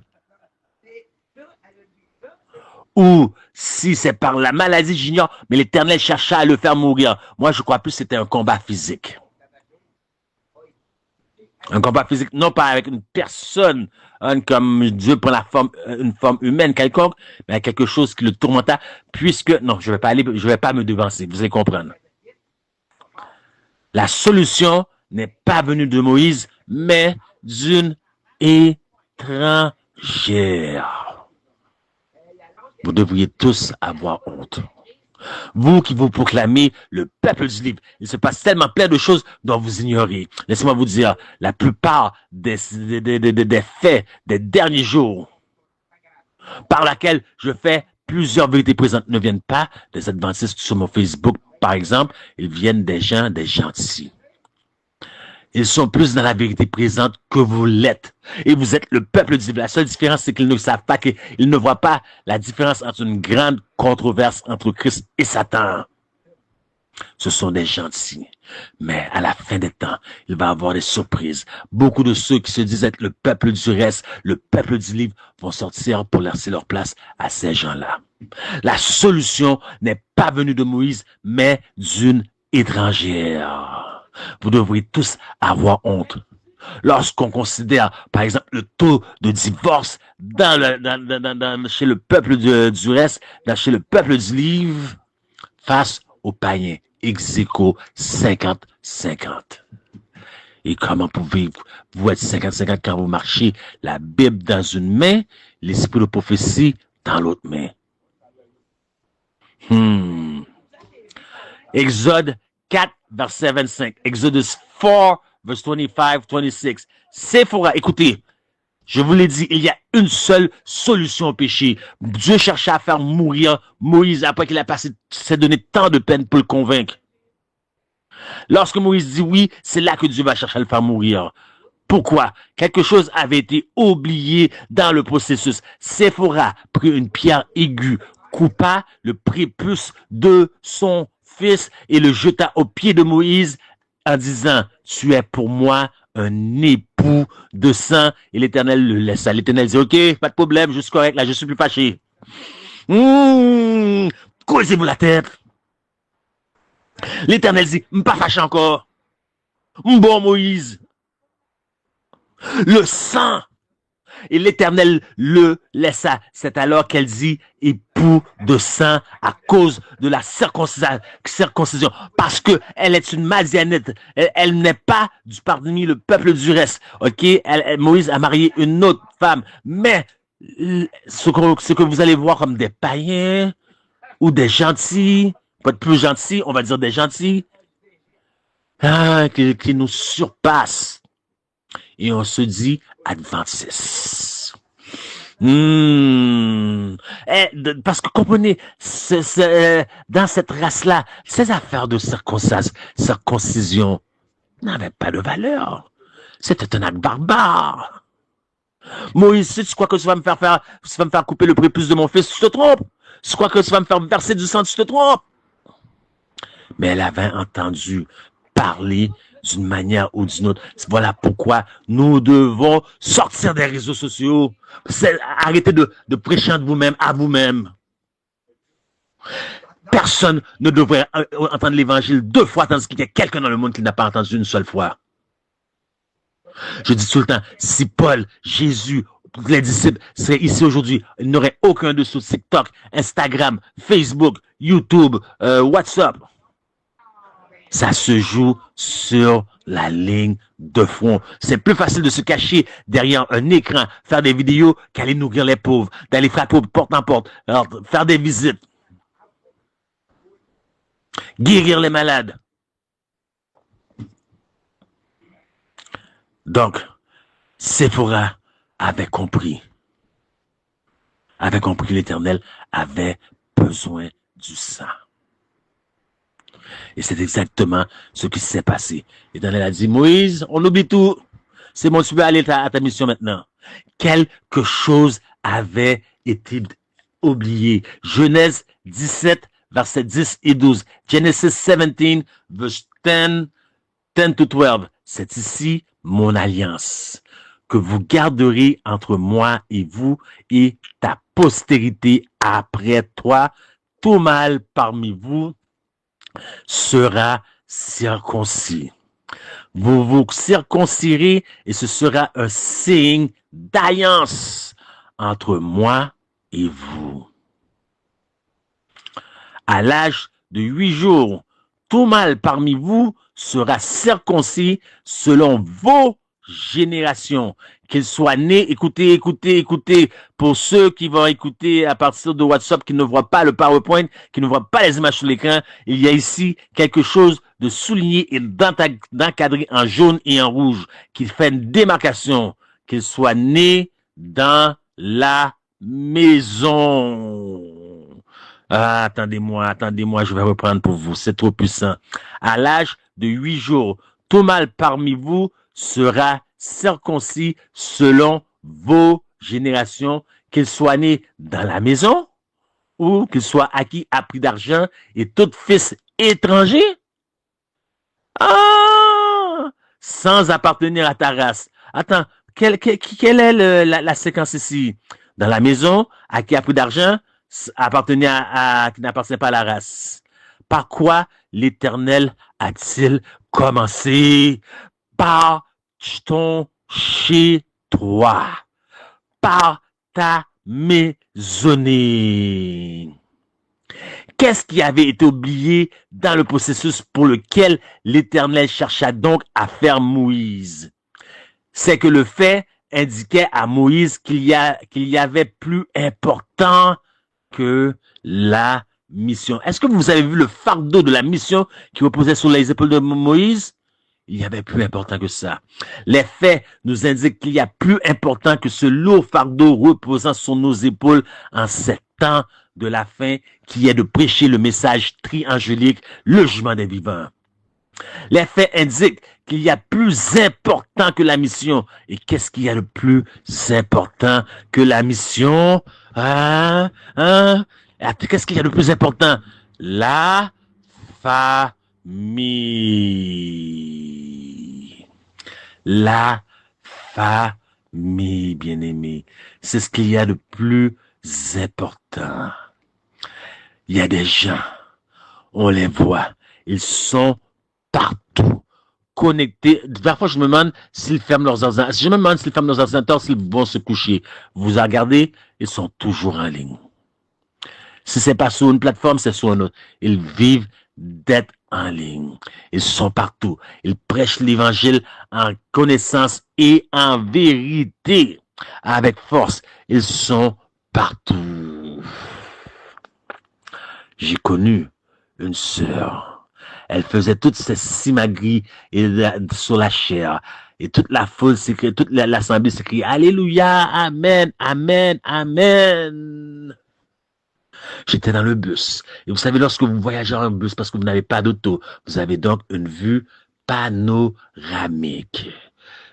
Speaker 1: ou si c'est par la maladie, j'ignore, mais l'Éternel chercha à le faire mourir. Moi, je crois plus que c'était un combat physique. Un combat physique, non pas avec une personne, comme Dieu prend une forme humaine quelconque, mais quelque chose qui le tourmenta, puisque, non, je vais pas me devancer, vous allez comprendre. La solution n'est pas venue de Moïse, mais d'une étrangère. Vous devriez tous avoir honte. Vous qui vous proclamez le peuple du livre, il se passe tellement plein de choses dont vous ignorez. Laissez-moi vous dire, la plupart des faits des derniers jours par laquelle je fais plusieurs vérités présentes ne viennent pas des adventistes sur mon Facebook, par exemple, ils viennent des gens, des gentils. Ils sont plus dans la vérité présente que vous l'êtes. Et vous êtes le peuple du livre. La seule différence, c'est qu'ils ne savent pas, qu'ils ne voient pas la différence entre une grande controverse entre Christ et Satan. Ce sont des gentils. Mais à la fin des temps, il va y avoir des surprises. Beaucoup de ceux qui se disent être le peuple du reste, le peuple du livre, vont sortir pour laisser leur place à ces gens-là. La solution n'est pas venue de Moïse, mais d'une étrangère. Vous devriez tous avoir honte. Lorsqu'on considère, par exemple, le taux de divorce chez le peuple du reste, chez le peuple du livre, face aux païens, ex aequo 50-50. Et comment pouvez-vous être 50-50 quand vous marchez la Bible dans une main, l'esprit de prophétie dans l'autre main? Exode 4, verset 25. Exodus 4, verse 25, 26. Séphora, écoutez, je vous l'ai dit, il y a une seule solution au péché. Dieu cherchait à faire mourir Moïse après qu'il a s'est donné tant de peine pour le convaincre. Lorsque Moïse dit oui, c'est là que Dieu va chercher à le faire mourir. Pourquoi? Quelque chose avait été oublié dans le processus. Séphora prit une pierre aiguë, coupa le prépuce de son fils et le jeta aux pieds de Moïse en disant, tu es pour moi un époux de sang. Et l'Éternel le laissa. L'Éternel dit, ok, pas de problème, je suis correct, là, je suis plus fâché. Causez-vous la tête. L'Éternel dit, pas fâché encore. Bon Moïse. Le sang. Et l'Éternel le laissa. C'est alors qu'elle dit époux de sang à cause de la circoncision. Parce que elle est une Madianite. Elle n'est pas parmi le peuple du reste. Ok? Moïse a marié une autre femme. Mais ce que vous allez voir comme des païens ou des gentils, pas de plus gentils, on va dire des gentils, qui nous surpassent. Et on se dit adventiste. Parce que comprenez, dans cette race-là, ces affaires de circoncision n'avaient pas de valeur. C'était un acte barbare. Moïse, si tu crois que tu vas me faire couper le prépuce de mon fils, tu te trompes. Si tu crois que tu vas me faire verser du sang, tu te trompes. Mais elle avait entendu parler d'une manière ou d'une autre. Voilà pourquoi nous devons sortir des réseaux sociaux. Arrêtez de prêcher de vous-même à vous-même. Personne ne devrait entendre l'évangile 2 fois tandis qu'il y a quelqu'un dans le monde qui n'a pas entendu une seule fois. Je dis tout le temps, si Paul, Jésus, les disciples seraient ici aujourd'hui, il n'y aurait aucun de sur TikTok, Instagram, Facebook, YouTube, WhatsApp. Ça se joue sur la ligne de front. C'est plus facile de se cacher derrière un écran, faire des vidéos qu'aller nourrir les pauvres, d'aller frapper porte en porte, faire des visites, guérir les malades. Donc, Séphora avait compris que l'Éternel avait besoin du sang. Et c'est exactement ce qui s'est passé. L'Éternel a dit, Moïse, on oublie tout. C'est bon, tu peux aller à ta mission maintenant. Quelque chose avait été oublié. Genèse 17, versets 10 et 12. Genesis 17, verse 10 to 12. C'est ici mon alliance que vous garderez entre moi et vous et ta postérité après toi. Tout mâle parmi vous sera circoncis. Vous vous circoncirez et ce sera un signe d'alliance entre moi et vous. À l'âge de 8 jours, tout mâle parmi vous sera circoncis selon vos générations. Qu'il soit né, écoutez, pour ceux qui vont écouter à partir de WhatsApp, qui ne voient pas le PowerPoint, qui ne voient pas les images sur l'écran, il y a ici quelque chose de souligné et d'encadré en jaune et en rouge, qui fait une démarcation, qu'il soit né dans la maison. Ah, attendez-moi, je vais reprendre pour vous, c'est trop puissant. À l'âge de 8 jours, tout mâle parmi vous sera circoncis selon vos générations, qu'il soit né dans la maison ou qu'il soit acquis à prix d'argent et tout fils étranger, sans appartenir à ta race. Attends, quelle est la séquence ici? Dans la maison, acquis à prix d'argent, appartenir qui n'appartient pas à la race. Par quoi l'Éternel a-t-il commencé? Par ton chez toi, par ta maisonnée. Qu'est-ce qui avait été oublié dans le processus pour lequel l'Éternel chercha donc à faire Moïse? C'est que le fait indiquait à Moïse qu'il y avait plus important que la mission. Est-ce que vous avez vu le fardeau de la mission qui reposait sur les épaules de Moïse? Il y avait plus important que ça. Les faits nous indiquent qu'il y a plus important que ce lourd fardeau reposant sur nos épaules en ces temps de la fin, qui est de prêcher le message triangélique, le jugement des vivants. Les faits indiquent qu'il y a plus important que la mission. Et qu'est-ce qu'il y a de plus important que la mission? Qu'est-ce qu'il y a de plus important? La famille. La famille, bien-aimée. C'est ce qu'il y a de plus important. Il y a des gens, on les voit, ils sont partout, connectés. Parfois, je me demande s'ils ferment leurs ordinateurs. Je me demande s'ils ferment leurs ordinateurs, s'ils vont se coucher. Vous regardez, ils sont toujours en ligne. Si c'est pas sur une plateforme, c'est sur une autre. Ils vivent d'être en ligne. Ils sont partout. Ils prêchent l'évangile en connaissance et en vérité. Avec force. Ils sont partout. J'ai connu une sœur. Elle faisait toutes ces simagrées sur la chair. Et toute la foule s'écrie, toute l'assemblée s'écrie, Alléluia, Amen, Amen, Amen. J'étais dans le bus. Et vous savez, lorsque vous voyagez en bus parce que vous n'avez pas d'auto, vous avez donc une vue panoramique.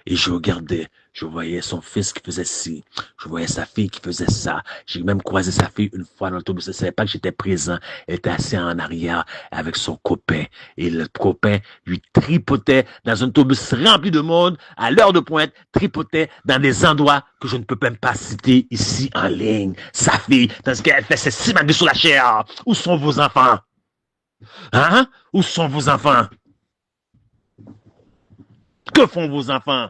Speaker 1: Et je regardais, je voyais son fils qui faisait ci, je voyais sa fille qui faisait ça. J'ai même croisé sa fille une fois dans l'autobus. Elle ne savait pas que j'étais présent. Elle était assise en arrière avec son copain. Et le copain lui tripotait dans un autobus rempli de monde, à l'heure de pointe, tripotait dans des endroits que je ne peux même pas citer ici en ligne. Sa fille, dans ce qu'elle fait ses simagrées sur la chair. Où sont vos enfants? Hein? Où sont vos enfants? Que font vos enfants?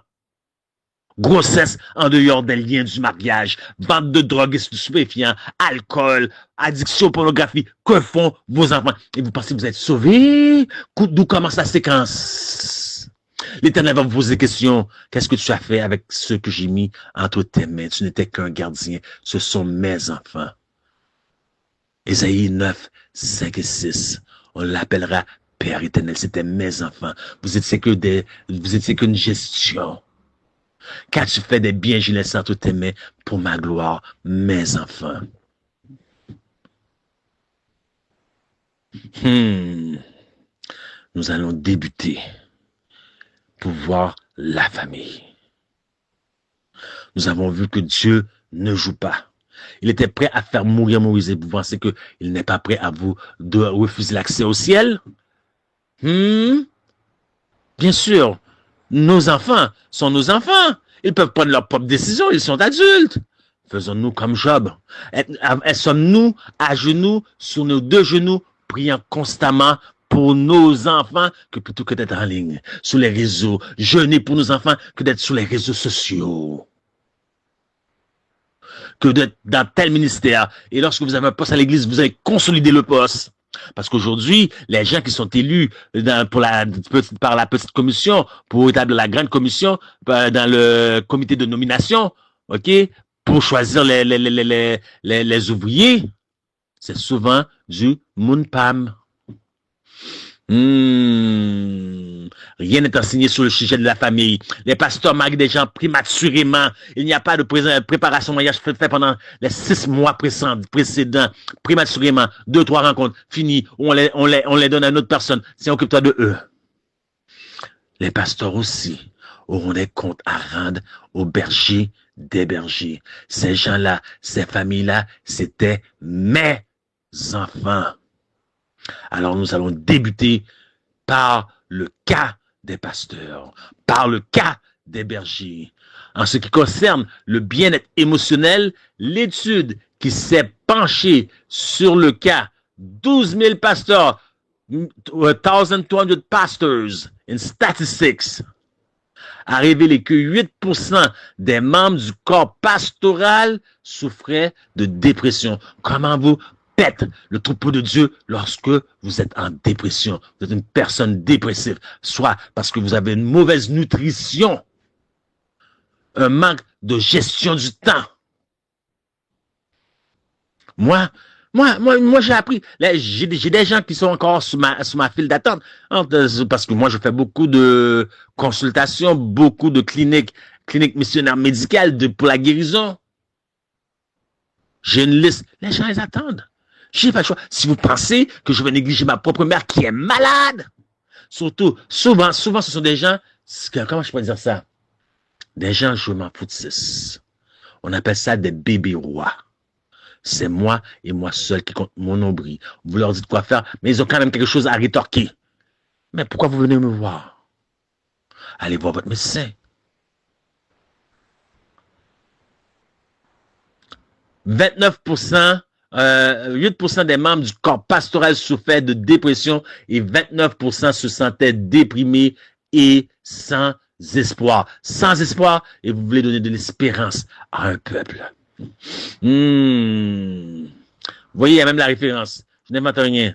Speaker 1: Grossesse en dehors des liens du mariage, vente de drogue et stupéfiants, alcool, addiction, pornographie. Que font vos enfants? Et vous pensez que vous êtes sauvés? D'où commence la séquence? L'Éternel va vous poser des questions. Qu'est-ce que tu as fait avec ceux que j'ai mis entre tes mains? Tu n'étais qu'un gardien. Ce sont mes enfants. Ésaïe 9, 5 et 6. On l'appellera Père éternel. C'était mes enfants. Vous étiez qu'une gestion. Qu'as-tu fait des biens, je laisse entre tes mains pour ma gloire, mes enfants. Nous allons débuter pour voir la famille. Nous avons vu que Dieu ne joue pas. Il était prêt à faire mourir Moïse et vous pensez qu'il n'est pas prêt à vous de refuser l'accès au ciel? Bien sûr, nos enfants sont nos enfants. Ils peuvent prendre leurs propres décisions, ils sont adultes. Faisons-nous comme Job. Sommes-nous à genoux, sur nos deux genoux, priant constamment pour nos enfants, que plutôt que d'être en ligne, sur les réseaux, jeûner pour nos enfants, que d'être sur les réseaux sociaux, que d'être dans tel ministère. Et lorsque vous avez un poste à l'église, vous allez consolider le poste. Parce qu'aujourd'hui, les gens qui sont élus par la petite commission, pour établir la grande commission, dans le comité de nomination, ok, pour choisir les ouvriers, c'est souvent du Mounpam. Rien n'est enseigné sur le sujet de la famille. Les pasteurs marient des gens prématurément. Il n'y a pas de préparation mariage fait pendant les 6 mois précédents. Prématurément. 2, 3 rencontres. Fini. On les donne à une autre personne. C'est occupe-toi de eux. Les pasteurs aussi auront des comptes à rendre aux bergers des bergers. Ces gens-là, ces familles-là, c'était mes enfants. Alors nous allons débuter par le cas des pasteurs, par le cas des bergers. En ce qui concerne le bien-être émotionnel, l'étude qui s'est penchée sur le cas 12 000 pasteurs, 1,200 pastors in statistics, a révélé que 8% des membres du corps pastoral souffraient de dépression. Comment vous pète le troupeau de Dieu lorsque vous êtes en dépression? Vous êtes une personne dépressive, soit parce que vous avez une mauvaise nutrition, un manque de gestion du temps. Moi, Moi, j'ai appris. Là, j'ai des gens qui sont encore sur ma file d'attente. Parce que moi, je fais beaucoup de consultations, beaucoup de cliniques missionnaires médicales pour la guérison. J'ai une liste. Les gens, ils attendent. J'ai pas le choix. Si vous pensez que je vais négliger ma propre mère qui est malade, souvent, ce sont des gens, comment je peux dire ça? Des gens, je m'en foutisse. On appelle ça des bébés rois. C'est moi et moi seul qui compte mon nombril. Vous leur dites quoi faire, mais ils ont quand même quelque chose à rétorquer. Mais pourquoi vous venez me voir? Allez voir votre médecin. 29%, 8% des membres du corps pastoral souffraient de dépression et 29% se sentaient déprimés et sans espoir. Sans espoir, et vous voulez donner de l'espérance à un peuple. Vous voyez, il y a même la référence. Je n'invente rien.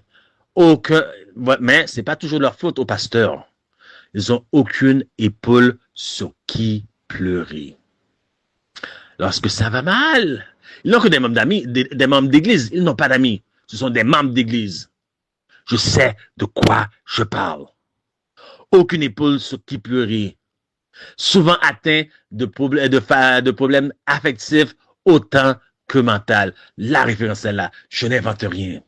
Speaker 1: Mais c'est pas toujours leur faute aux pasteurs. Ils ont aucune épaule sur qui pleurer. Lorsque ça va mal, ils n'ont que des membres d'amis, des membres d'église. Ils n'ont pas d'amis. Ce sont des membres d'église. Je sais de quoi je parle. Aucune épaule sur qui pleurer. Souvent atteint de problèmes affectifs autant que mentaux. La référence est là. Je n'invente rien.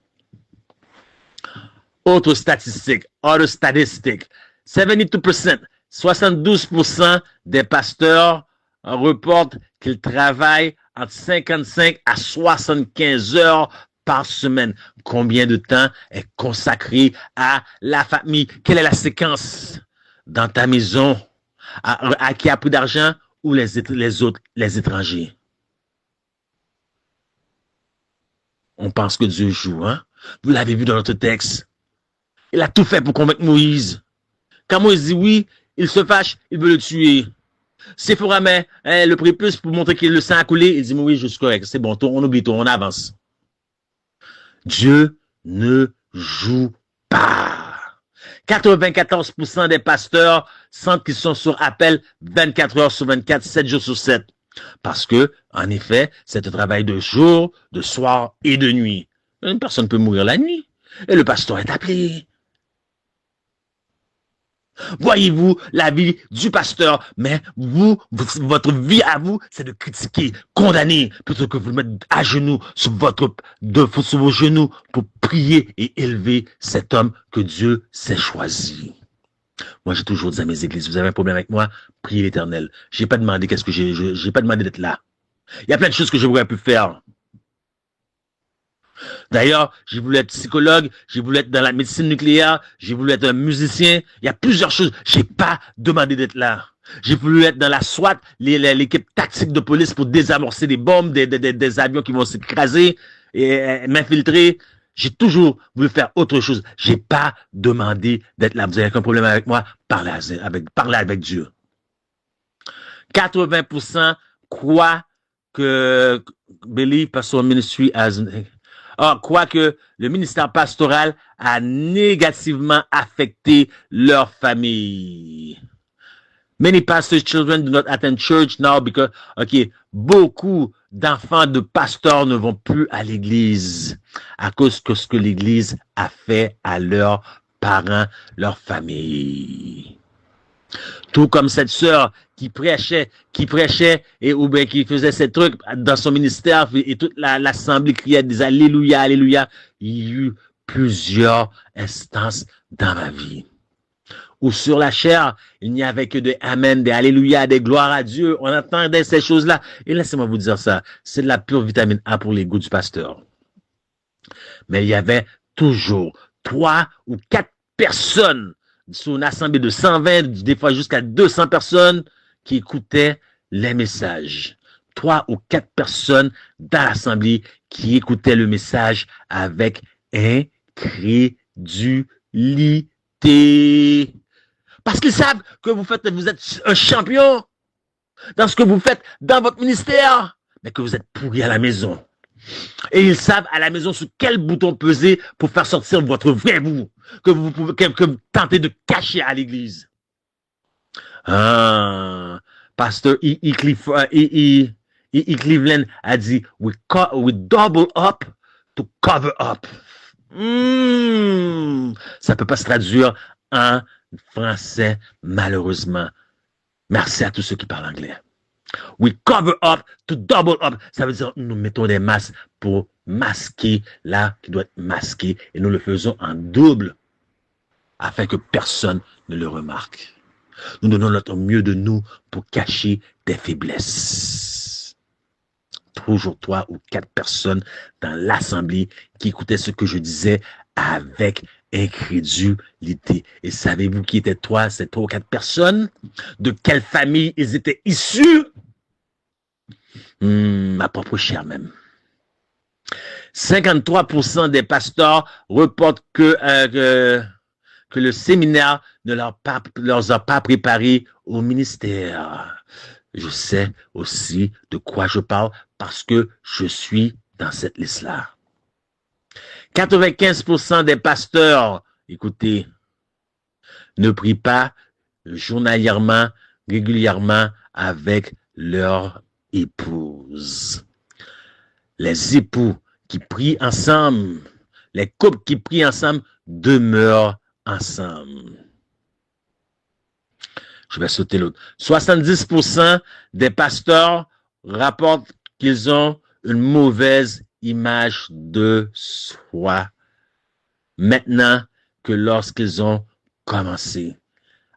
Speaker 1: Autre statistique. 72%, 72% des pasteurs reportent qu'ils travaillent entre 55 à 75 heures par semaine. Combien de temps est consacré à la famille? Quelle est la séquence dans ta maison? À qui a pris d'argent ou les étrangers? On pense que Dieu joue, hein? Vous l'avez vu dans notre texte. Il a tout fait pour convaincre Moïse. Quand Moïse dit oui, il se fâche, il veut le tuer. Séphora met le prépuce pour montrer que le sang a coulé. Il dit oui, je suis correct, c'est bon, on oublie tout, on avance. Dieu ne joue pas. 94% des pasteurs sentent qu'ils sont sur appel 24 heures sur 24, 7 jours sur 7. Parce que, en effet, c'est un travail de jour, de soir et de nuit. Une personne peut mourir la nuit. Et le pasteur est appelé. Voyez-vous la vie du pasteur, mais votre vie à vous, c'est de critiquer, condamner, plutôt que vous le mettre à genoux sur vos genoux pour prier et élever cet homme que Dieu s'est choisi. Moi, j'ai toujours dit à mes églises, vous avez un problème avec moi, priez l'Éternel. J'ai pas demandé j'ai pas demandé d'être là. Il y a plein de choses que je voudrais pu faire. D'ailleurs, j'ai voulu être psychologue, j'ai voulu être dans la médecine nucléaire, j'ai voulu être un musicien. Il y a plusieurs choses. J'ai pas demandé d'être là. J'ai voulu être dans la SWAT, l'équipe tactique de police pour désamorcer des bombes, des avions qui vont s'écraser et m'infiltrer. J'ai toujours voulu faire autre chose. J'ai pas demandé d'être là. Vous avez aucun problème avec moi? Parlez avec Dieu. 80% croient que believe Pastoral Ministry as quoique le ministère pastoral a négativement affecté leur famille. Many pastors' children do not attend church now because, beaucoup d'enfants de pasteurs ne vont plus à l'église à cause de ce que l'église a fait à leurs parents, leur famille. Tout comme cette sœur qui prêchait ou bien qui faisait ces trucs dans son ministère et toute l'assemblée criait des alléluia, alléluia. Il y a eu plusieurs instances dans ma vie où sur la chair, il n'y avait que des amen, des alléluia, des gloires à Dieu. On entendait ces choses-là. Et laissez-moi vous dire ça, c'est de la pure vitamine A pour les goûts du pasteur. Mais il y avait toujours 3 ou 4 personnes sur une assemblée de 120, des fois jusqu'à 200 personnes qui écoutaient les messages. 3 ou 4 personnes dans l'assemblée qui écoutaient le message avec incrédulité. Parce qu'ils savent que vous êtes un champion dans ce que vous faites dans votre ministère, mais que vous êtes pourri à la maison. Et ils savent à la maison sur quel bouton peser pour faire sortir votre vrai vous, que vous tentez de cacher à l'église. Pasteur Cleveland a dit, we double up to cover up. Ça peut pas se traduire en français, malheureusement. Merci à tous ceux qui parlent anglais. We cover up to double up. Ça veut dire nous mettons des masques pour masquer là qui doit être masqué et nous le faisons en double afin que personne ne le remarque. Nous donnons notre mieux de nous pour cacher des faiblesses. Toujours 3 ou 4 personnes dans l'assemblée qui écoutaient ce que je disais avec incrédulité. Et savez-vous qui étaient ces 3 ou 4 personnes? De quelle famille ils étaient issus? Ma propre chair même. 53% des pasteurs reportent que le séminaire ne leur a pas préparé au ministère. Je sais aussi de quoi je parle parce que je suis dans cette liste-là. 95% des pasteurs, écoutez, ne prient pas journalièrement, régulièrement avec leur épouse. Les époux qui prient ensemble, les couples qui prient ensemble demeurent ensemble. Je vais sauter l'autre. 70% des pasteurs rapportent qu'ils ont une mauvaise image de soi maintenant que lorsqu'ils ont commencé.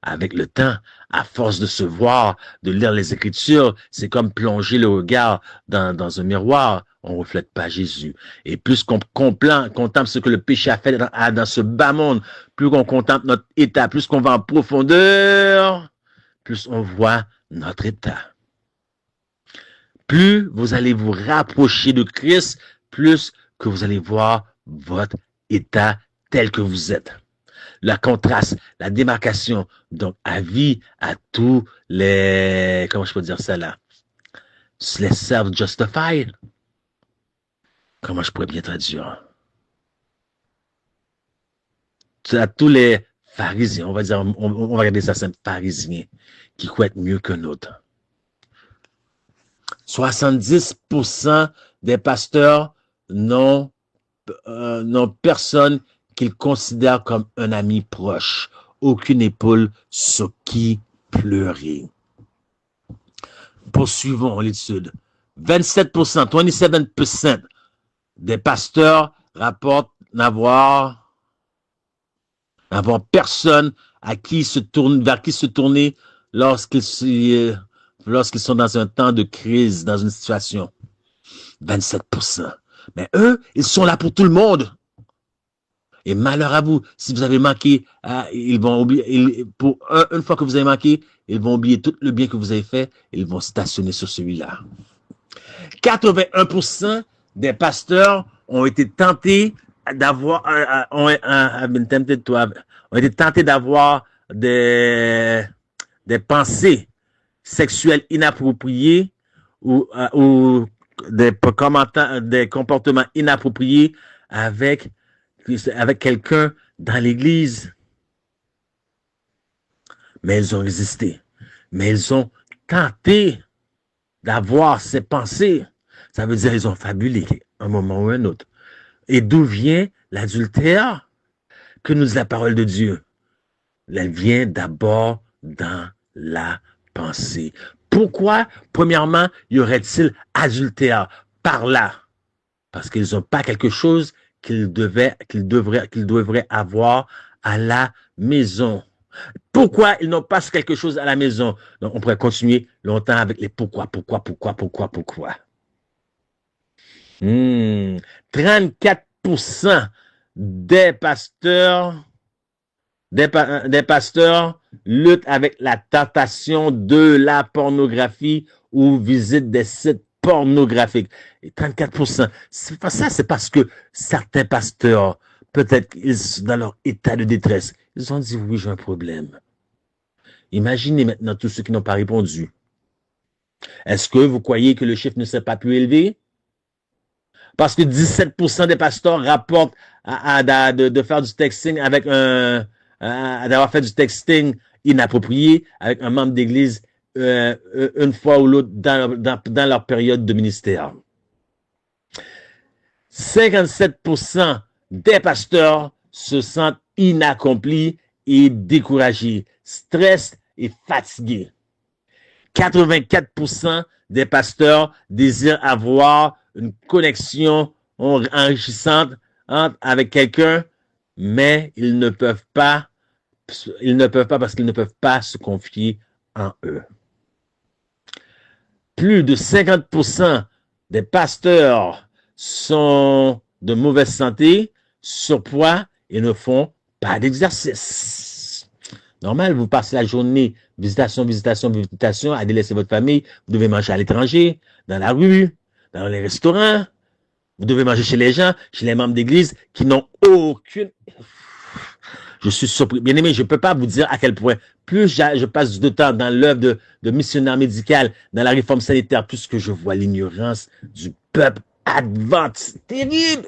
Speaker 1: Avec le temps, à force de se voir, de lire les Écritures, c'est comme plonger le regard dans un miroir. On ne reflète pas Jésus. Et plus qu'on contemple ce que le péché a fait dans ce bas monde, plus qu'on contemple notre état, plus qu'on va en profondeur, plus on voit notre état. Plus vous allez vous rapprocher de Christ, plus que vous allez voir votre état tel que vous êtes. Le contraste, la démarcation, donc avis à tous les, comment je peux dire ça là, les self-justified. Comment je pourrais bien traduire? À tous les pharisiens, on va dire, on va regarder ça, c'est un pharisien qui croit être mieux qu'un autre. 70% des pasteurs n'ont personne qu'ils considèrent comme un ami proche, aucune épaule sur qui pleurer. Poursuivons l'étude. 27% des pasteurs rapportent n'avoir personne vers qui se tourner lorsqu'ils sont dans un temps de crise, dans une situation. 27%. Mais eux, ils sont là pour tout le monde. Et malheur à vous, si vous avez manqué, ils vont oublier, une fois que vous avez manqué, ils vont oublier tout le bien que vous avez fait et ils vont stationner sur celui-là. 81% des pasteurs ont été tentés d'avoir, des pensées sexuelles inappropriées ou des comportements inappropriés avec quelqu'un dans l'église. Mais ils ont résisté. Mais ils ont tenté d'avoir ces pensées. Ça veut dire qu'ils ont fabulé un moment ou un autre. Et d'où vient l'adultère? Que nous dit la parole de Dieu? Elle vient d'abord dans la pensée. Pourquoi, premièrement, y aurait-il adultère par là? Parce qu'ils n'ont pas quelque chose qu'ils devraient avoir à la maison. Pourquoi ils n'ont pas quelque chose à la maison? Donc, on pourrait continuer longtemps avec les pourquoi. 34% des pasteurs luttent avec la tentation de la pornographie ou visitent des sites pornographiques. Et 34%, c'est parce que certains pasteurs, peut-être dans leur état de détresse, ils ont dit oui, j'ai un problème. Imaginez maintenant tous ceux qui n'ont pas répondu. Est-ce que vous croyez que le chiffre ne serait pas plus élevé? Parce que 17% des pasteurs rapportent de faire du texting avec d'avoir fait du texting inapproprié avec un membre d'église une fois ou l'autre dans leur période de ministère. 57% des pasteurs se sentent inaccomplis et découragés, stressés et fatigués. 84% des pasteurs désirent avoir une connexion enrichissante avec quelqu'un, mais ils ne peuvent pas parce qu'ils ne peuvent pas se confier en eux. Plus de 50% des pasteurs sont de mauvaise santé, surpoids et ne font pas d'exercice. Normal, vous passez la journée, visitation, à délaisser votre famille, vous devez manger à l'étranger, dans la rue, dans les restaurants, vous devez manger chez les gens, chez les membres d'église qui n'ont aucune... Je suis surpris. Bien aimé, je ne peux pas vous dire à quel point, plus je passe de temps dans l'œuvre de missionnaire médical, dans la réforme sanitaire, plus que je vois l'ignorance du peuple adventiste. Terrible!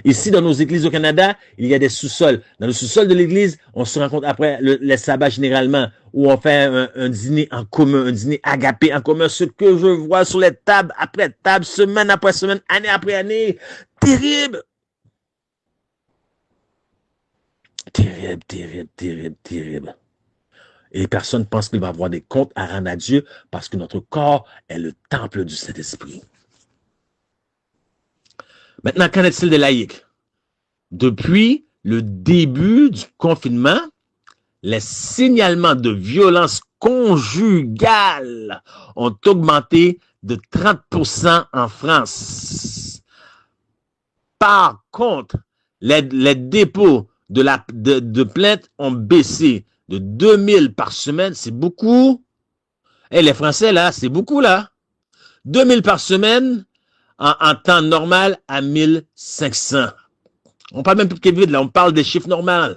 Speaker 1: Ici, dans nos églises au Canada, il y a des sous-sols. Dans le sous-sol de l'église, on se rencontre après les sabbats généralement, où on fait un dîner en commun, un dîner agapé en commun. Ce que je vois sur les tables après table, semaine après semaine, année après année. Terrible! Terrible, terrible, terrible, terrible. Et les personnes pensent qu'il va avoir des comptes à rendre à Dieu parce que notre corps est le temple du Saint-Esprit. Maintenant, qu'en est-il des laïcs? Depuis le début du confinement, les signalements de violence conjugale ont augmenté de 30% en France. Par contre, les dépôts de plaintes ont baissé de 2000 par semaine. C'est beaucoup. Et les Français, là, c'est beaucoup, là. 2000 par semaine en temps normal à 1500. On parle même plus de Kevin, là, on parle des chiffres normaux.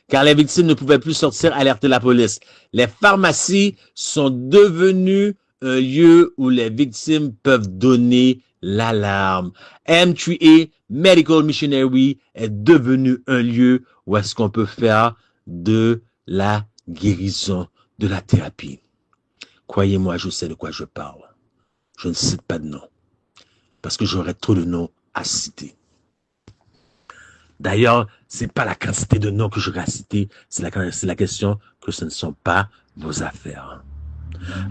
Speaker 1: Car les victimes ne pouvaient plus sortir alerter la police. Les pharmacies sont devenues un lieu où les victimes peuvent donner l'alarme. M3A Medical Missionary est devenu un lieu où est-ce qu'on peut faire de la guérison, de la thérapie. Croyez-moi, je sais de quoi je parle. Je ne cite pas de nom. Parce que j'aurais trop de noms à citer. D'ailleurs, c'est pas la quantité de noms que j'aurais à citer, c'est la question que ce ne sont pas vos affaires.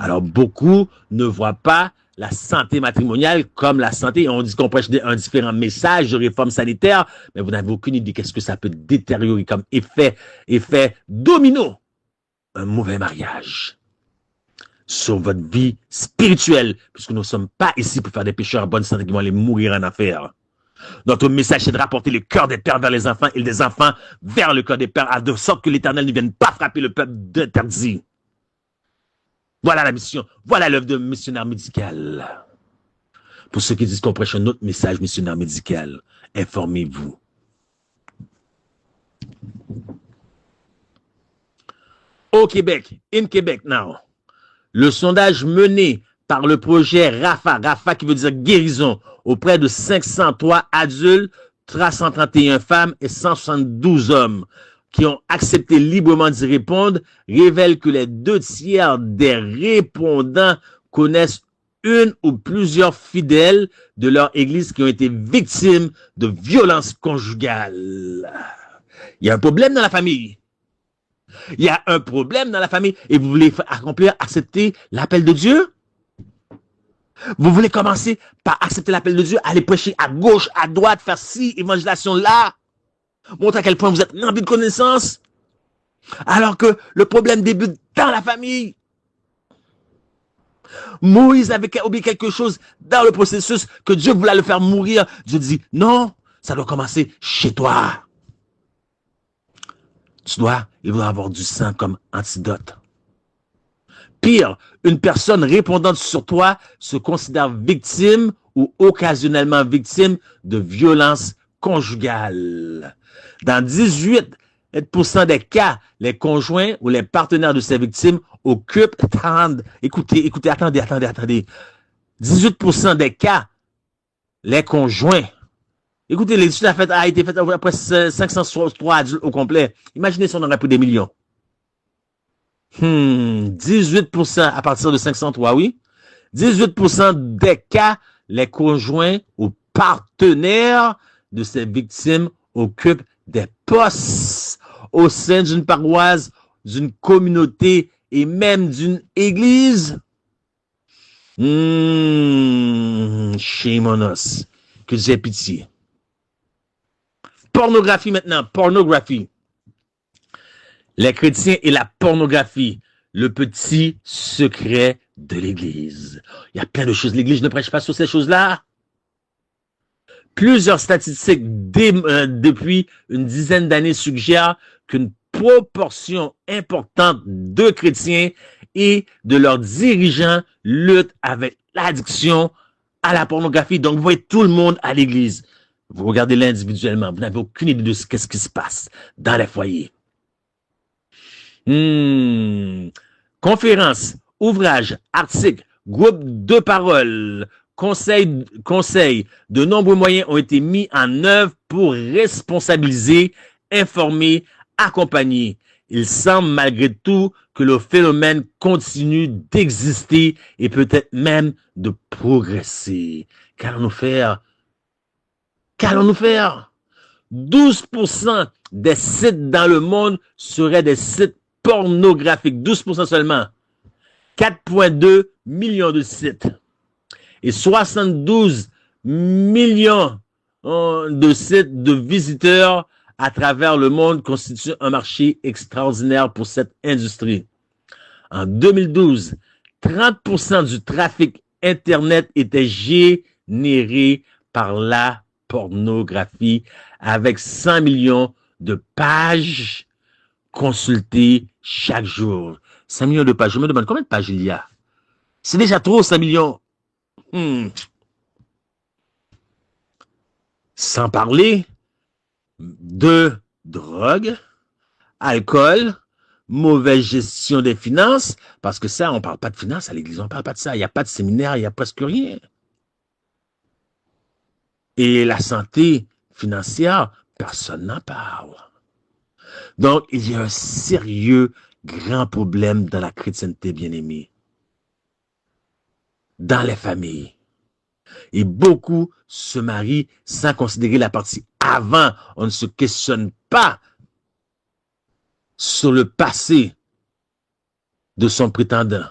Speaker 1: Alors, beaucoup ne voient pas la santé matrimoniale comme la santé. On dit qu'on prêche un différent message de réforme sanitaire, mais vous n'avez aucune idée qu'est-ce que ça peut détériorer comme effet domino. Un mauvais mariage sur votre vie spirituelle, puisque nous ne sommes pas ici pour faire des pécheurs en bonne santé qui vont aller mourir en affaires. Notre message, c'est de rapporter le cœur des pères vers les enfants et des enfants vers le cœur des pères, de sorte que l'Éternel ne vienne pas frapper le peuple d'interdit. Voilà la mission. Voilà l'œuvre de missionnaire médical. Pour ceux qui disent qu'on prêche un autre message missionnaire médical, informez-vous. Au Québec, in Québec now, le sondage mené par le projet RAFA qui veut dire guérison, auprès de 503 adultes, 331 femmes et 172 hommes qui ont accepté librement d'y répondre, révèle que les 2/3 des répondants connaissent une ou plusieurs fidèles de leur église qui ont été victimes de violences conjugales. Il y a un problème dans la famille. Il y a un problème dans la famille et vous voulez accepter l'appel de Dieu? Vous voulez commencer par accepter l'appel de Dieu, aller prêcher à gauche, à droite, faire ci, évangélisation là, montrer à quel point vous êtes rempli de connaissances, alors que le problème débute dans la famille. Moïse avait oublié quelque chose dans le processus que Dieu voulait le faire mourir. Dieu dit, non, ça doit commencer chez toi. Il doit avoir du sang comme antidote. Pire, une personne répondante sur toi se considère victime ou occasionnellement victime de violences conjugales. Dans 18% des cas, les conjoints ou les partenaires de ces victimes occupent, écoutez, attendez. 18% des cas, les conjoints. Écoutez, l'étude a été faite après 503 adultes au complet. Imaginez si on aurait pris des millions. 18% à partir de 503, oui. 18% des cas, les conjoints ou partenaires de ces victimes occupent des postes au sein d'une paroisse, d'une communauté et même d'une église. Shame on us. Que j'ai pitié. Pornographie maintenant, pornographie. Les chrétiens et la pornographie, le petit secret de l'Église. Il y a plein de choses. L'Église ne prêche pas sur ces choses-là. Plusieurs statistiques depuis une dizaine d'années suggèrent qu'une proportion importante de chrétiens et de leurs dirigeants luttent avec l'addiction à la pornographie. Donc, vous voyez tout le monde à l'Église. Vous regardez l'individuellement. Vous n'avez aucune idée de ce qui se passe dans les foyers. Conférences, ouvrages, articles, groupes de parole, conseils, de nombreux moyens ont été mis en œuvre pour responsabiliser, informer, accompagner. Il semble malgré tout que le phénomène continue d'exister et peut-être même de progresser. Qu'allons-nous faire? Qu'allons-nous faire? 12% des sites dans le monde seraient des sites pornographiques. 12% seulement. 4,2 millions de sites. Et 72 millions de sites de visiteurs à travers le monde constituent un marché extraordinaire pour cette industrie. En 2012, 30% du trafic Internet était généré par la pornographie avec 100 millions de pages consultées chaque jour. 5 millions de pages. Je me demande combien de pages il y a. C'est déjà trop, 5 millions. Sans parler de drogue, alcool, mauvaise gestion des finances, parce que ça, on ne parle pas de finances à l'église, on ne parle pas de ça. Il n'y a pas de séminaire, il n'y a presque rien. Et la santé financière, personne n'en parle. Donc, il y a un sérieux, grand problème dans la chrétienté bien-aimée, dans les familles. Et beaucoup se marient sans considérer la partie avant. On ne se questionne pas sur le passé de son prétendant.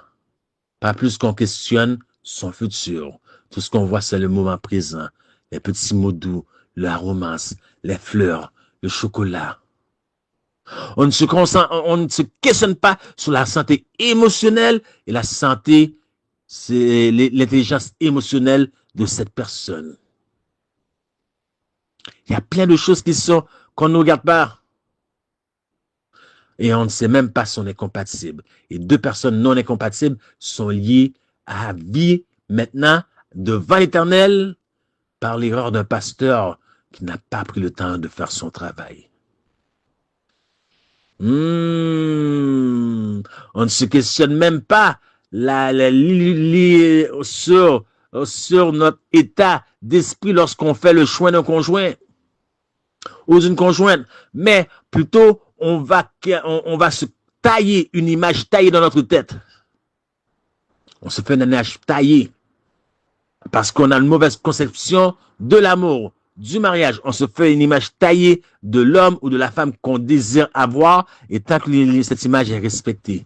Speaker 1: Pas plus qu'on questionne son futur. Tout ce qu'on voit, c'est le moment présent. Les petits mots doux, la romance, les fleurs, le chocolat. On ne se questionne pas sur la santé émotionnelle et la santé, c'est l'intelligence émotionnelle de cette personne. Il y a plein de choses qu'on ne regarde pas. Et on ne sait même pas si on est compatible. Et deux personnes non incompatibles sont liées à vie maintenant devant l'Éternel par l'erreur d'un pasteur qui n'a pas pris le temps de faire son travail. On ne se questionne même pas sur notre état d'esprit lorsqu'on fait le choix d'un conjoint ou d'une conjointe, mais plutôt on va se tailler une image taillée dans notre tête. On se fait une image taillée parce qu'on a une mauvaise conception de l'amour, du mariage. On se fait une image taillée de l'homme ou de la femme qu'on désire avoir, et tant que cette image est respectée,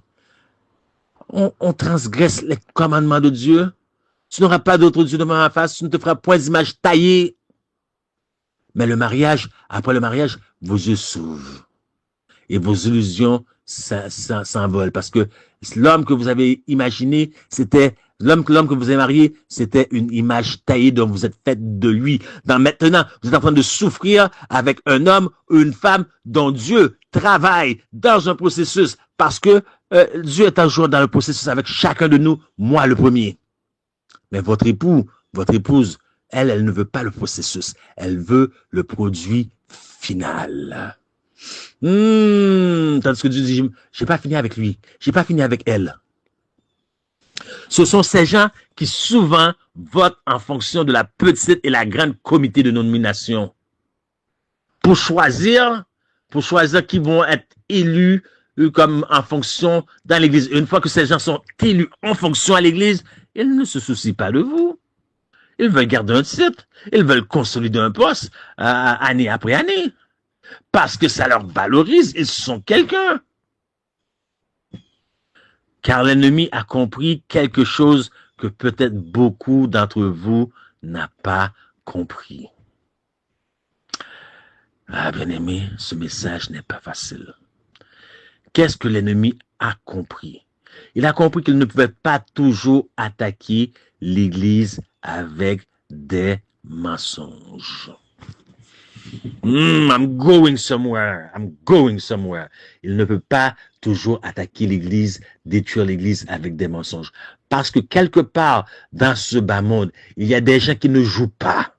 Speaker 1: on transgresse les commandements de Dieu. Tu n'auras pas d'autre Dieu devant ma face, tu ne te feras point d'image taillée. Mais le mariage, après le mariage, vos yeux s'ouvrent et vos illusions s'envolent, parce que l'homme que vous avez imaginé, l'homme que vous avez marié, c'était une image taillée dont vous êtes fait de lui. Maintenant, vous êtes en train de souffrir avec un homme ou une femme dont Dieu travaille dans un processus, parce que Dieu est toujours dans le processus avec chacun de nous, moi le premier. Mais votre épouse, elle ne veut pas le processus. Elle veut le produit final. Tandis que Dieu dit, j'ai pas fini avec lui. J'ai pas fini avec elle. Ce sont ces gens qui souvent votent en fonction de la petite et la grande comité de nomination. Pour choisir qui vont être élus comme en fonction dans l'église. Une fois que ces gens sont élus en fonction à l'église, ils ne se soucient pas de vous. Ils veulent garder un titre. Ils veulent consolider un poste année après année. Parce que ça leur valorise. Ils sont quelqu'un. Car l'ennemi a compris quelque chose que peut-être beaucoup d'entre vous n'ont pas compris. Ah, bien-aimé, ce message n'est pas facile. Qu'est-ce que l'ennemi a compris? Il a compris qu'il ne pouvait pas toujours attaquer l'Église avec des mensonges. I'm going somewhere. I'm going somewhere. Il ne peut pas toujours attaquer l'Église, détruire l'Église avec des mensonges. Parce que quelque part dans ce bas monde, il y a des gens qui ne jouent pas.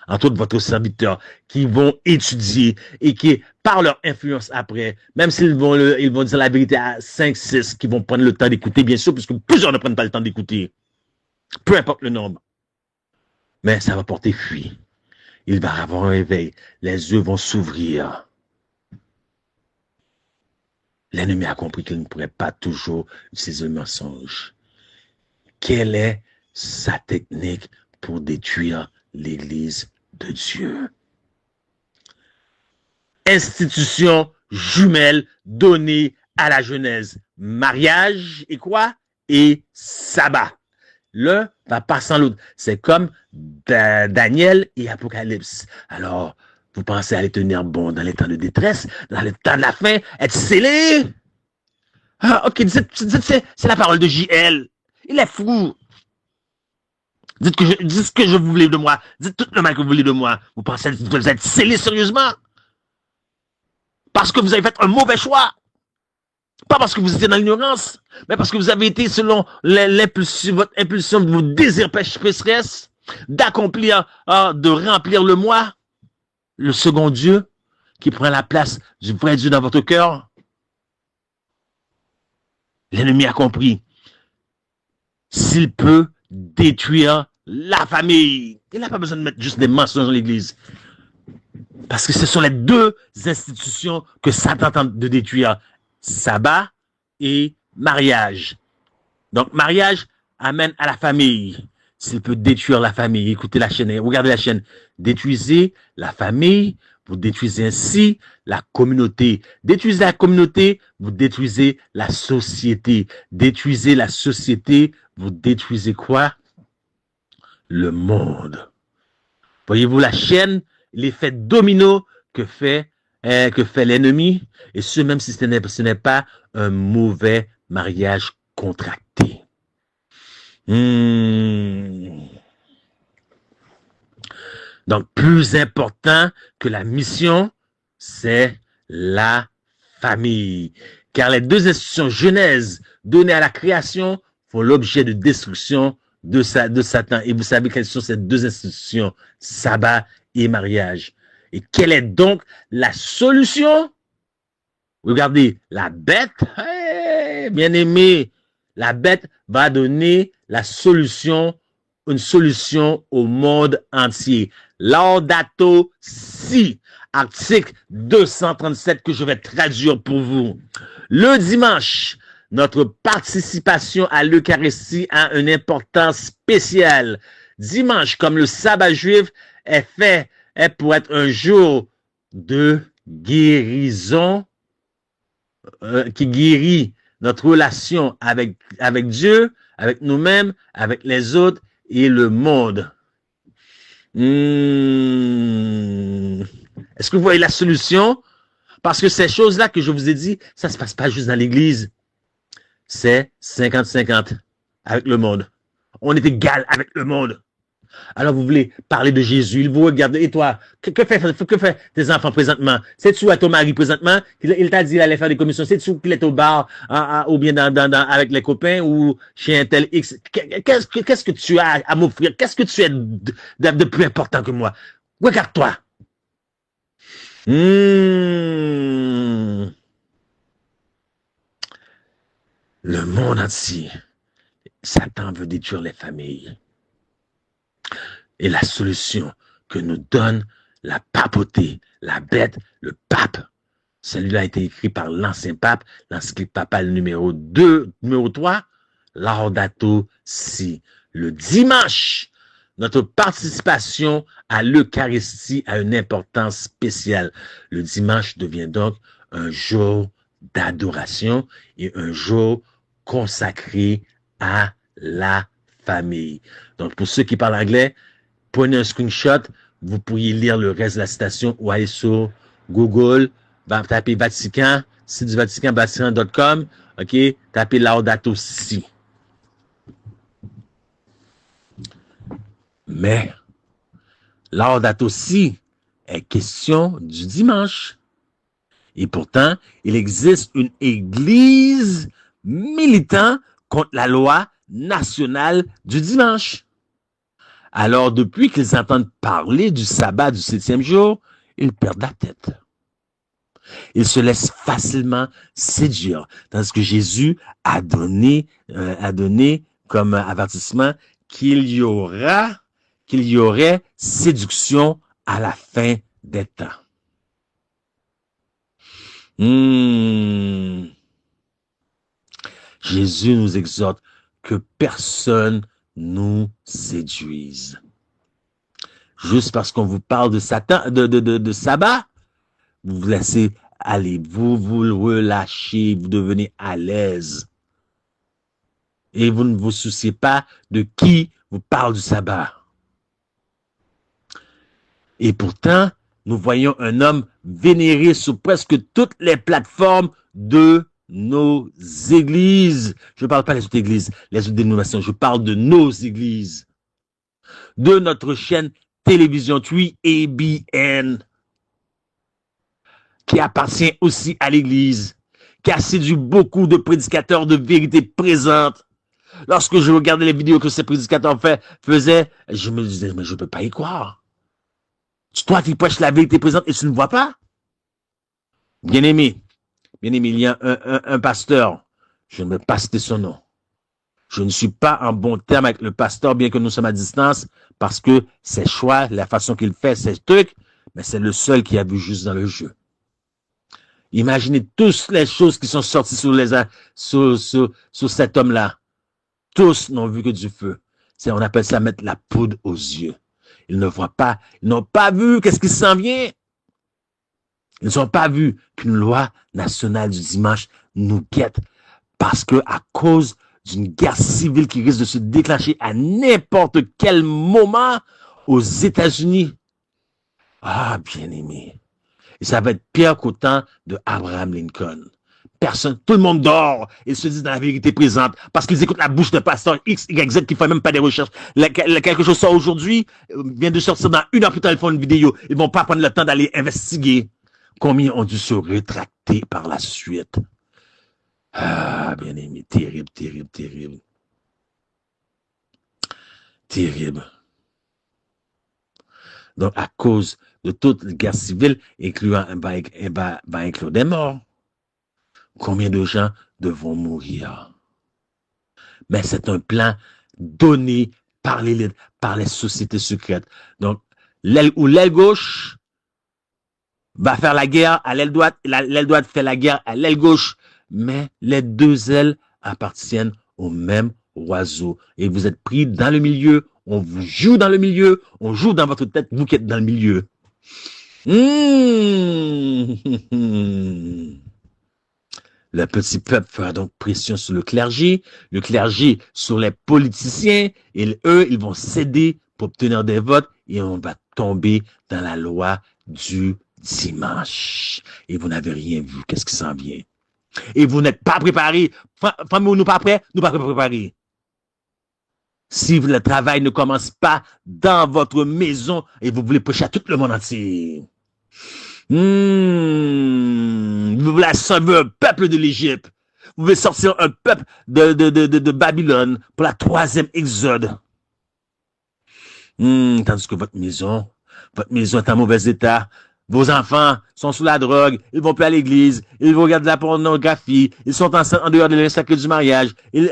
Speaker 1: Entre autres, votre serviteur, qui vont étudier et qui, par leur influence après, même s'ils vont, ils vont dire la vérité à 5, 6, qui vont prendre le temps d'écouter, bien sûr, puisque plusieurs ne prennent pas le temps d'écouter. Peu importe le nombre. Mais ça va porter fruit. Il va avoir un réveil. Les yeux vont s'ouvrir. L'ennemi a compris qu'il ne pourrait pas toujours utiliser le mensonge. Quelle est sa technique pour détruire l'Église de Dieu? Institution jumelle donnée à la Genèse. Mariage et quoi? Et sabbat. L'un va pas sans l'autre. C'est comme Daniel et Apocalypse. Alors, vous pensez aller tenir bon dans les temps de détresse, dans les temps de la fin, être scellé? Ah, ok, dites, c'est la parole de JL. Il est fou. Dites ce que je vous voulez de moi. Dites tout le mal que vous voulez de moi. Vous pensez que vous êtes scellé sérieusement? Parce que vous avez fait un mauvais choix. Pas parce que vous étiez dans l'ignorance, mais parce que vous avez été selon votre impulsion, vos désirs pécheresses, d'accomplir, de remplir le moi, le second Dieu, qui prend la place du vrai Dieu dans votre cœur. L'ennemi a compris. S'il peut détruire la famille, il n'a pas besoin de mettre juste des mensonges dans l'Église. Parce que ce sont les deux institutions que Satan tente de détruire. Sabbat et mariage. Donc, mariage amène à la famille. S'il peut détruire la famille, écoutez la chaîne, regardez la chaîne. Détruisez la famille, vous détruisez ainsi la communauté. Détruisez la communauté, vous détruisez la société. Détruisez la société, vous détruisez quoi? Le monde. Voyez-vous la chaîne, l'effet domino que fait l'ennemi, et ce même si ce n'est pas un mauvais mariage contracté. Donc, plus important que la mission, c'est la famille. Car les deux institutions Genèse données à la création font l'objet de destruction de Satan. Et vous savez quelles sont ces deux institutions, sabbat et mariage. Et quelle est donc la solution? Regardez, la bête, bien aimé, la bête va donner la solution, une solution au monde entier. Laudato si, article 237 que je vais traduire pour vous. Le dimanche, notre participation à l'Eucharistie a une importance spéciale. Dimanche, comme le sabbat juif, est pour être un jour de guérison qui guérit notre relation avec Dieu, avec nous-mêmes, avec les autres et le monde. Est-ce que vous voyez la solution? Parce que ces choses-là que je vous ai dit, ça ne se passe pas juste dans l'Église. C'est 50-50 avec le monde. On est égal avec le monde. Alors vous voulez parler de Jésus, il vous regarde, et toi, que fait tes enfants présentement? C'est-tu à ton mari présentement? Il t'a dit qu'il allait faire des commissions, c'est-tu qu'il est au bar, ou bien avec les copains, ou chez un tel X? Qu'est-ce que tu as à m'offrir? Qu'est-ce que tu es de plus important que moi? Regarde-toi. Le monde entier, Satan veut détruire les familles. Et la solution que nous donne la papauté, la bête, le pape. Celui-là a été écrit par l'ancien pape, l'encyclique papale numéro 3, Laudato si. Le dimanche, notre participation à l'Eucharistie a une importance spéciale. Le dimanche devient donc un jour d'adoration et un jour consacré à la famille. Donc, pour ceux qui parlent anglais, prenez un screenshot, vous pourriez lire le reste de la citation ou aller sur Google, tapez Vatican, site du Vatican, vatican.com, ok, tapez Laudato Si. Mais, Laudato Si est question du dimanche. Et pourtant, il existe une église militant contre la loi nationale du dimanche. Alors, depuis qu'ils entendent parler du sabbat du 7e jour, ils perdent la tête. Ils se laissent facilement séduire. Tandis que Jésus a donné comme avertissement qu'il y aurait séduction à la fin des temps. Jésus nous exhorte que personne nous séduise. Juste parce qu'on vous parle de Satan, de sabbat, vous vous laissez aller, vous le relâchez, vous devenez à l'aise. Et vous ne vous souciez pas de qui vous parle du sabbat. Et pourtant, nous voyons un homme vénéré sur presque toutes les plateformes de nos églises. Je ne parle pas des autres églises, les autres dénominations, je parle de nos églises. De notre chaîne télévision 3ABN, qui appartient aussi à l'église, qui a séduit beaucoup de prédicateurs de vérité présente. Lorsque je regardais les vidéos que ces prédicateurs faisaient, je me disais, mais je ne peux pas y croire. Toi qui prêches la vérité présente et tu ne vois pas? Bien-aimé, il y a un pasteur, je ne vais pas citer son nom. Je ne suis pas en bon terme avec le pasteur, bien que nous sommes à distance, parce que ses choix, la façon qu'il fait ses trucs, mais c'est le seul qui a vu juste dans le jeu. Imaginez tous les choses qui sont sorties sur cet homme-là. Tous n'ont vu que du feu. On appelle ça mettre la poudre aux yeux. Ils ne voient pas, ils n'ont pas vu qu'est-ce qui s'en vient. Ils n'ont pas vu qu'une loi nationale du dimanche nous guette parce que à cause d'une guerre civile qui risque de se déclencher à n'importe quel moment aux États-Unis. Ah, bien-aimé. Et ça va être pire qu'au temps de Abraham Lincoln. Personne, tout le monde dort et se dit dans la vérité présente parce qu'ils écoutent la bouche de pasteur X, Y, Z qui ne fait même pas des recherches. Quelque chose sort aujourd'hui, vient de sortir dans 1 heure plus tard, ils font une vidéo. Ils vont pas prendre le temps d'aller investiguer. Combien ont dû se rétracter par la suite? Ah, bien aimé, terrible, terrible, terrible. Terrible. Donc, à cause de toute la guerre civile, incluant des morts, combien de gens devront mourir? Mais c'est un plan donné par les sociétés secrètes. Donc, l'aile gauche va faire la guerre à l'aile droite, l'aile droite fait la guerre à l'aile gauche, mais les deux ailes appartiennent au même oiseau. Et vous êtes pris dans le milieu, on vous joue dans le milieu, on joue dans votre tête, vous qui êtes dans le milieu. Le petit peuple fera donc pression sur le clergé sur les politiciens, et eux, ils vont céder pour obtenir des votes, et on va tomber dans la loi du dimanche. Et vous n'avez rien vu, qu'est-ce qui s'en vient? Et vous n'êtes pas préparés. Famille, nous pas prêts, nous pas préparés. Si le travail ne commence pas dans votre maison et vous voulez prêcher à tout le monde entier. Vous voulez sauver un peuple de l'Égypte. Vous voulez sortir un peuple de Babylone pour la 3e exode. Tandis que votre maison est en mauvais état. Vos enfants sont sous la drogue, ils vont plus à l'église, ils vont regarder la pornographie, ils sont en dehors de l'insacré du mariage. Les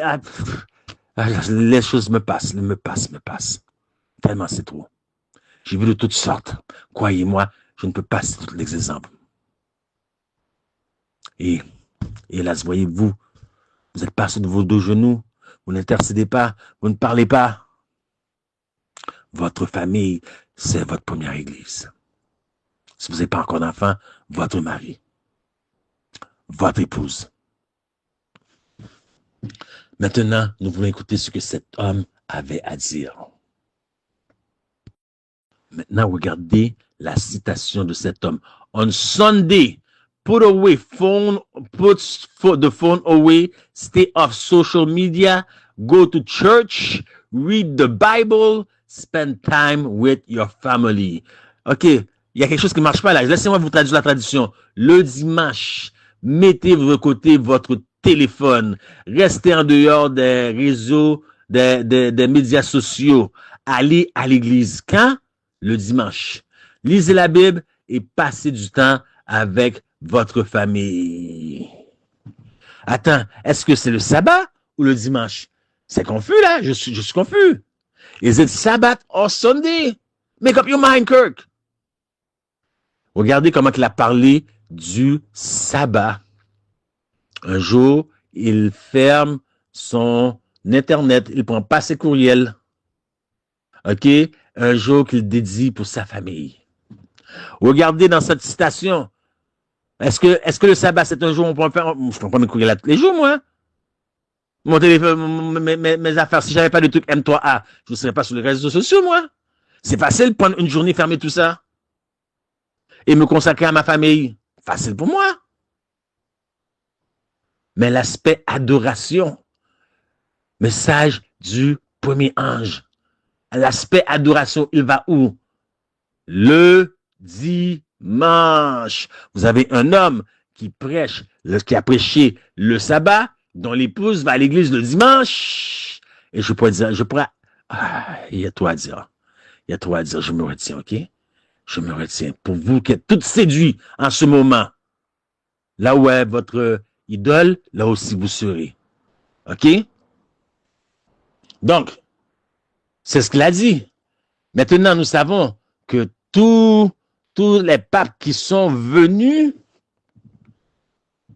Speaker 1: choses me passent. Tellement c'est trop. J'ai vu de toutes sortes. Croyez-moi, je ne peux pas citer tous les exemples. Et là, voyez-vous, vous êtes pas sur vos 2 genoux, vous n'intercédez pas, vous ne parlez pas. votre famille, c'est votre première église. Si vous n'avez pas encore d'enfant, votre mari, votre épouse. Maintenant, nous voulons écouter ce que cet homme avait à dire. Maintenant, regardez la citation de cet homme. On Sunday, put the phone away, stay off social media, go to church, read the Bible, spend time with your family. OK, il y a quelque chose qui ne marche pas là. Laissez-moi vous traduire la traduction. Le dimanche, mettez de côté votre téléphone, restez en dehors des réseaux, des médias sociaux, allez à l'église. Quand? Le dimanche. Lisez la Bible et passez du temps avec votre famille. Attends, est-ce que c'est le sabbat ou le dimanche? C'est confus là, je suis confus. Is it Sabbath or Sunday? Make up your mind, Kirk. Regardez comment il a parlé du sabbat. Un jour, il ferme son Internet, il ne prend pas ses courriels. OK? Un jour qu'il dédie pour sa famille. Regardez dans cette citation. Est-ce que le sabbat, c'est un jour où on peut faire... Je ne prends pas mes courriels tous les jours, moi. Mon téléphone, mes affaires, si j'avais pas de truc M3A, je ne serais pas sur les réseaux sociaux, moi. C'est facile de prendre une journée, fermer tout ça. Et me consacrer à ma famille. Facile pour moi. Mais l'aspect adoration, message du premier ange. L'aspect adoration, il va où? Le dimanche. Vous avez un homme qui prêche, qui a prêché le sabbat, dont l'épouse va à l'église le dimanche. Et je pourrais dire, il y a trop à dire. Il y a trop à dire, je me retiens, OK? Je me retiens. Pour vous qui êtes toutes séduits en ce moment, là où est votre idole, là aussi vous serez. OK? Donc, c'est ce qu'il a dit. Maintenant, nous savons que tous les papes qui sont venus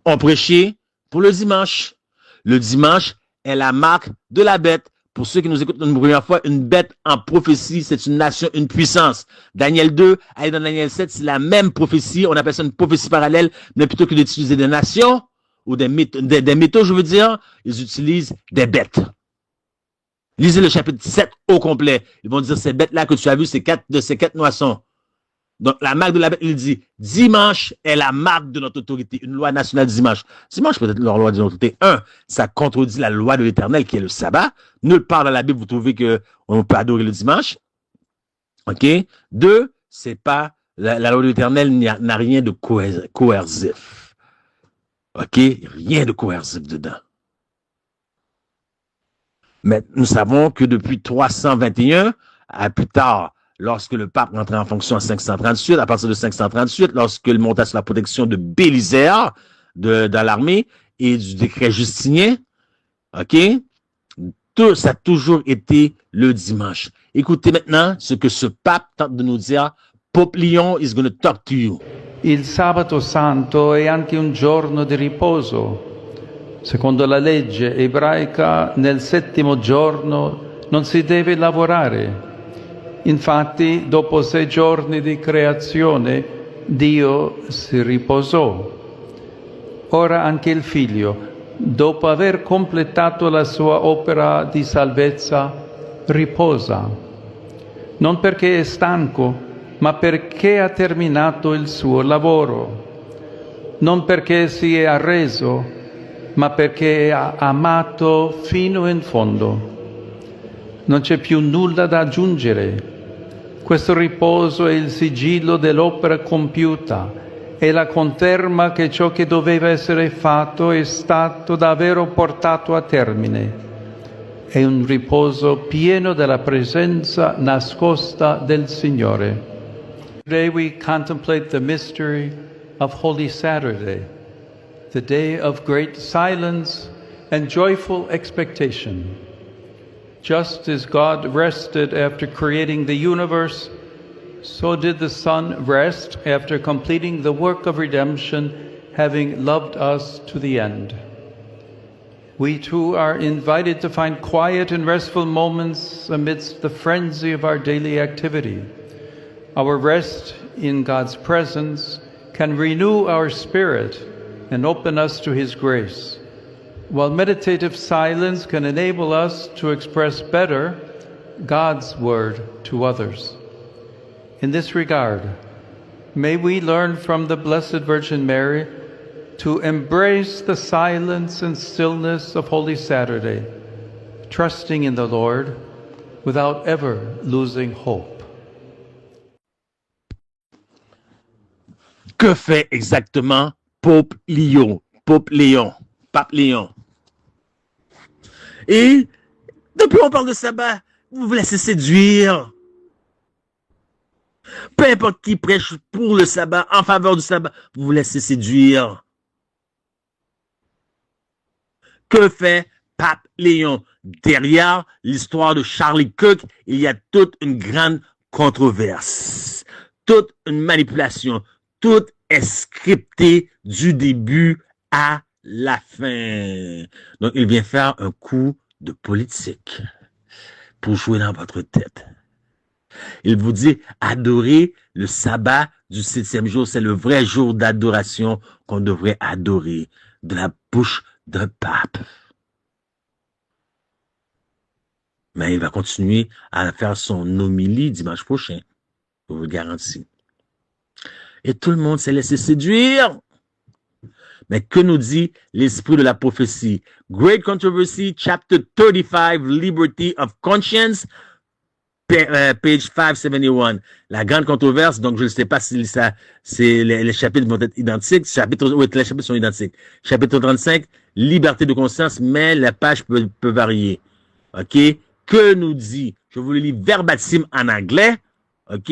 Speaker 1: ont prêché pour le dimanche. Le dimanche est la marque de la bête. Pour ceux qui nous écoutent une première fois, une bête en prophétie, c'est une nation, une puissance. Daniel 2, allez dans Daniel 7, c'est la même prophétie. On appelle ça une prophétie parallèle, mais plutôt que d'utiliser des nations ou des métaux, je veux dire, ils utilisent des bêtes. Lisez le chapitre 7 au complet. Ils vont dire, ces bêtes-là que tu as vues, ces quatre moissons. Donc, la marque de la bête, il dit, dimanche est la marque de notre autorité, une loi nationale dimanche. Dimanche peut être leur loi de notre autorité. Ça contredit la loi de l'Éternel qui est le sabbat. Nulle part dans la Bible, vous trouvez qu'on peut adorer le dimanche. OK? 2, c'est pas, la loi de l'Éternel n'a rien de coercif. OK? Rien de coercif dedans. Mais nous savons que depuis 321, à plus tard, lorsque le pape rentrait en fonction en 538, à partir de 538, lorsqu'il monta sous la protection de Bélisère dans l'armée et du décret Justinien, OK? Tout, ça a toujours été le dimanche. Écoutez maintenant ce que ce pape tente de nous dire. Pope Léon is going to talk to you.
Speaker 4: Il sabato santo è anche un giorno di riposo. Secondo la legge ebraica, nel settimo giorno non si deve lavorare. Infatti, dopo 6 giorni di creazione, Dio si riposò. Ora anche il Figlio, dopo aver completato la sua opera di salvezza, riposa. Non perché è stanco, ma perché ha terminato il suo lavoro. Non perché si è arreso, ma perché ha amato fino in fondo. Non c'è più nulla da aggiungere. Questo riposo è il sigillo dell'opera compiuta, è la conferma che ciò che doveva essere fatto è stato davvero portato a termine. È un riposo pieno della presenza nascosta del Signore. Today we contemplate the mystery of Holy Saturday, the day of great silence and joyful expectation. Just as God rested after creating the universe, so did the Son rest after completing the work of redemption, having loved us to the end. We too are invited to find quiet and restful moments amidst the frenzy of our daily activity. Our rest in God's presence can renew our spirit and open us to His grace, while meditative silence can enable us to express better God's word to others. In this regard, may we learn from the Blessed Virgin Mary to embrace the silence and stillness of Holy Saturday, trusting in the Lord without ever losing hope.
Speaker 1: Que fait exactement Pape Léon? Pape Léon. Et depuis on parle de sabbat, vous vous laissez séduire. Peu importe qui prêche pour le sabbat, en faveur du sabbat, vous vous laissez séduire. Que fait Pape Léon? Derrière l'histoire de Charlie Cook, il y a toute une grande controverse, toute une manipulation, tout est scripté du début à la fin. Donc, il vient faire un coup de politique pour jouer dans votre tête. Il vous dit, adorez le sabbat du 7e jour. C'est le vrai jour d'adoration qu'on devrait adorer de la bouche d'un pape. Mais il va continuer à faire son homélie dimanche prochain. Je vous le garantis. Et tout le monde s'est laissé séduire. Mais que nous dit l'esprit de la prophétie? Great Controversy, chapter 35, Liberty of Conscience, page 571. La grande controverse, donc je ne sais pas si ça, les chapitres vont être identiques. Les chapitres sont identiques. Chapitre 35, Liberté de conscience, mais la page peut varier. OK? Que nous dit? Je vous le lis verbatim en anglais. OK?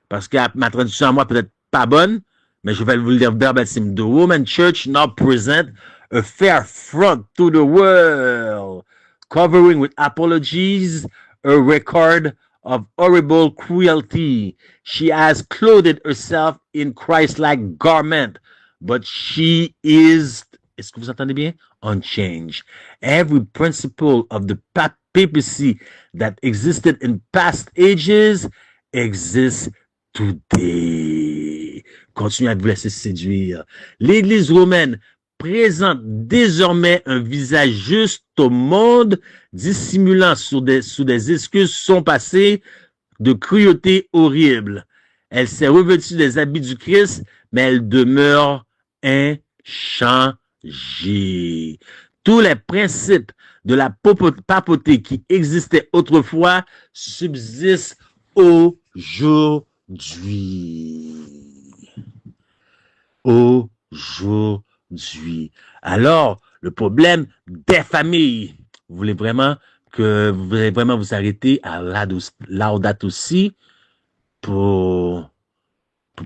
Speaker 1: Parce que ma traduction à moi peut-être pas bonne, mais je vais vous le dire verbatim. The Roman Church now present a fair front to the world, covering with apologies a record of horrible cruelty. She has clothed herself in Christ-like garment, but she is, est-ce que vous entendez bien? Unchanged. Every principle of the papacy that existed in past ages exists today. Continuez à vous laisser séduire. L'Église romaine présente désormais un visage juste au monde, dissimulant sous des excuses son passé de cruauté horrible. Elle s'est revêtue des habits du Christ, mais elle demeure inchangée. Tous les principes de la papauté qui existaient autrefois subsistent aujourd'hui. Aujourd'hui. Alors, le problème des familles, vous voulez vraiment vous arrêter à Laudato Si pour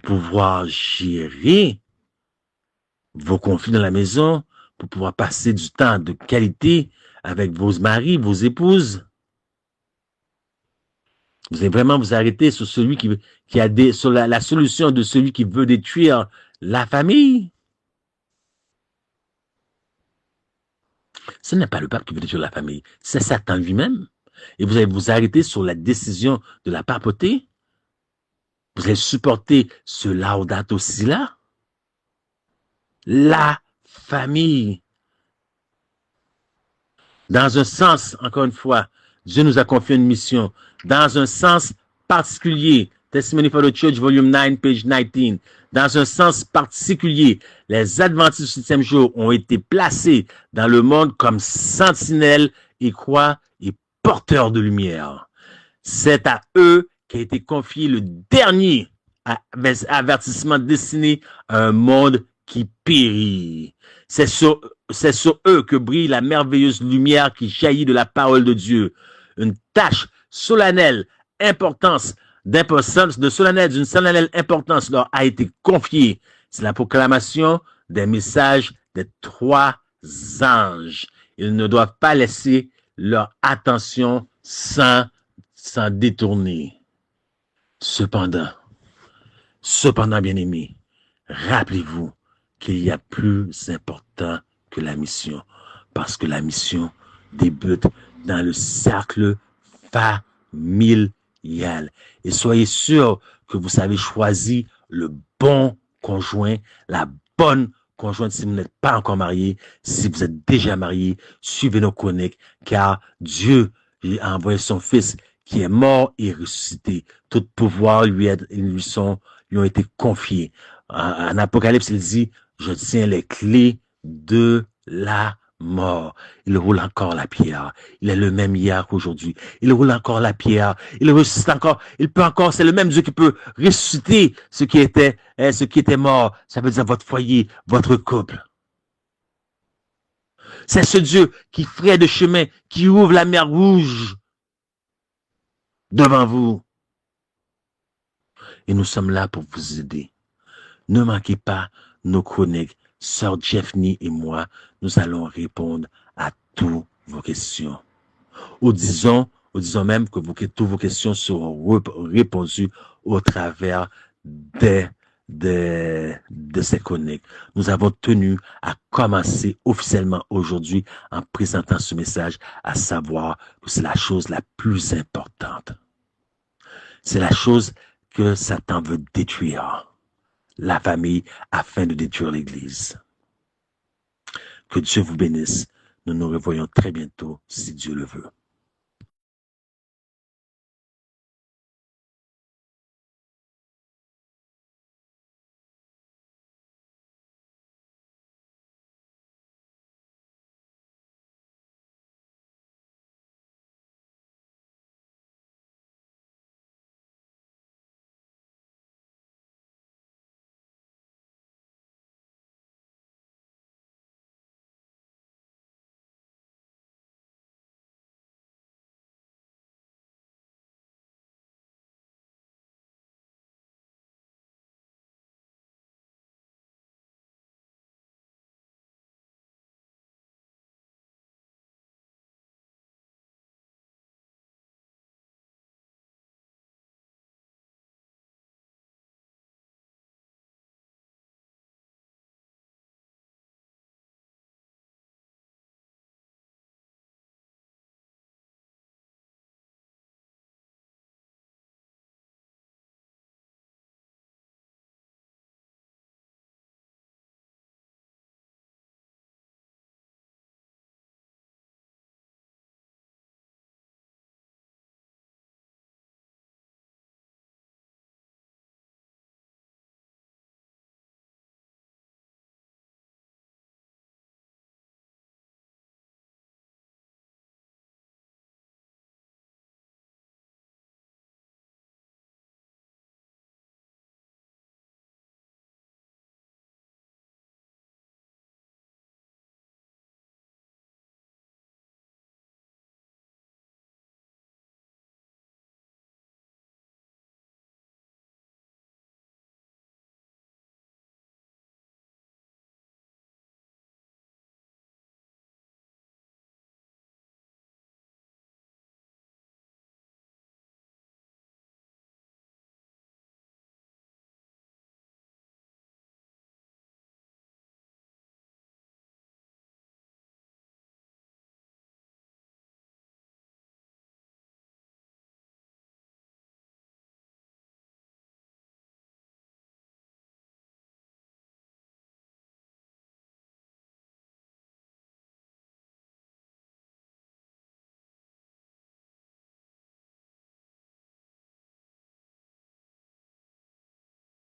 Speaker 1: pouvoir gérer vos conflits dans la maison, pour pouvoir passer du temps de qualité avec vos maris, vos épouses. Vous allez vraiment vous arrêter sur celui sur la solution de celui qui veut détruire la famille. Ce n'est pas le pape qui veut détruire la famille, c'est Satan lui-même. Et vous allez vous arrêter sur la décision de la papauté. Vous allez supporter ce Laudato Si là. La famille. Dans un sens, encore une fois, Dieu nous a confié une mission. Dans un sens particulier, Testimony for the Church, volume 9, page 19. Dans un sens particulier, les adventistes du 7e jour ont été placés dans le monde comme sentinelles et quoi? Et porteurs de lumière. C'est à eux qu'a été confié le dernier avertissement destiné à un monde qui périt. C'est sur eux que brille la merveilleuse lumière qui jaillit de la parole de Dieu. Une tâche solennelle, d'une solennelle importance leur a été confiée. C'est la proclamation des messages des 3 anges. Ils ne doivent pas laisser leur attention s'en détourner. Cependant, bien-aimés, rappelez-vous qu'il y a plus important que la mission. parce que la mission débute dans le cercle familial. Et soyez sûrs que vous avez choisi le bon conjoint, la bonne conjointe si vous n'êtes pas encore marié. Si vous êtes déjà marié, suivez nos chroniques, car Dieu a envoyé son Fils qui est mort et ressuscité. Tout pouvoir lui ont été confiés. En Apocalypse, il dit, je tiens les clés de la mort. Il roule encore la pierre. Il est le même hier qu'aujourd'hui. Il roule encore la pierre. Il ressuscite encore. Il peut encore, c'est le même Dieu qui peut ressusciter ce qui était mort. Ça veut dire votre foyer, votre couple. C'est ce Dieu qui ferait de chemin, qui ouvre la mer Rouge devant vous. Et nous sommes là pour vous aider. Ne manquez pas nos chroniques. Sœur Jeffney et moi, nous allons répondre à toutes vos questions. Ou disons même que toutes vos questions seront répondues au travers de ces chroniques. Nous avons tenu à commencer officiellement aujourd'hui en présentant ce message, à savoir que c'est la chose la plus importante. C'est la chose que Satan veut détruire, la famille, afin de détruire l'Église. Que Dieu vous bénisse. Nous nous revoyons très bientôt, si Dieu le veut.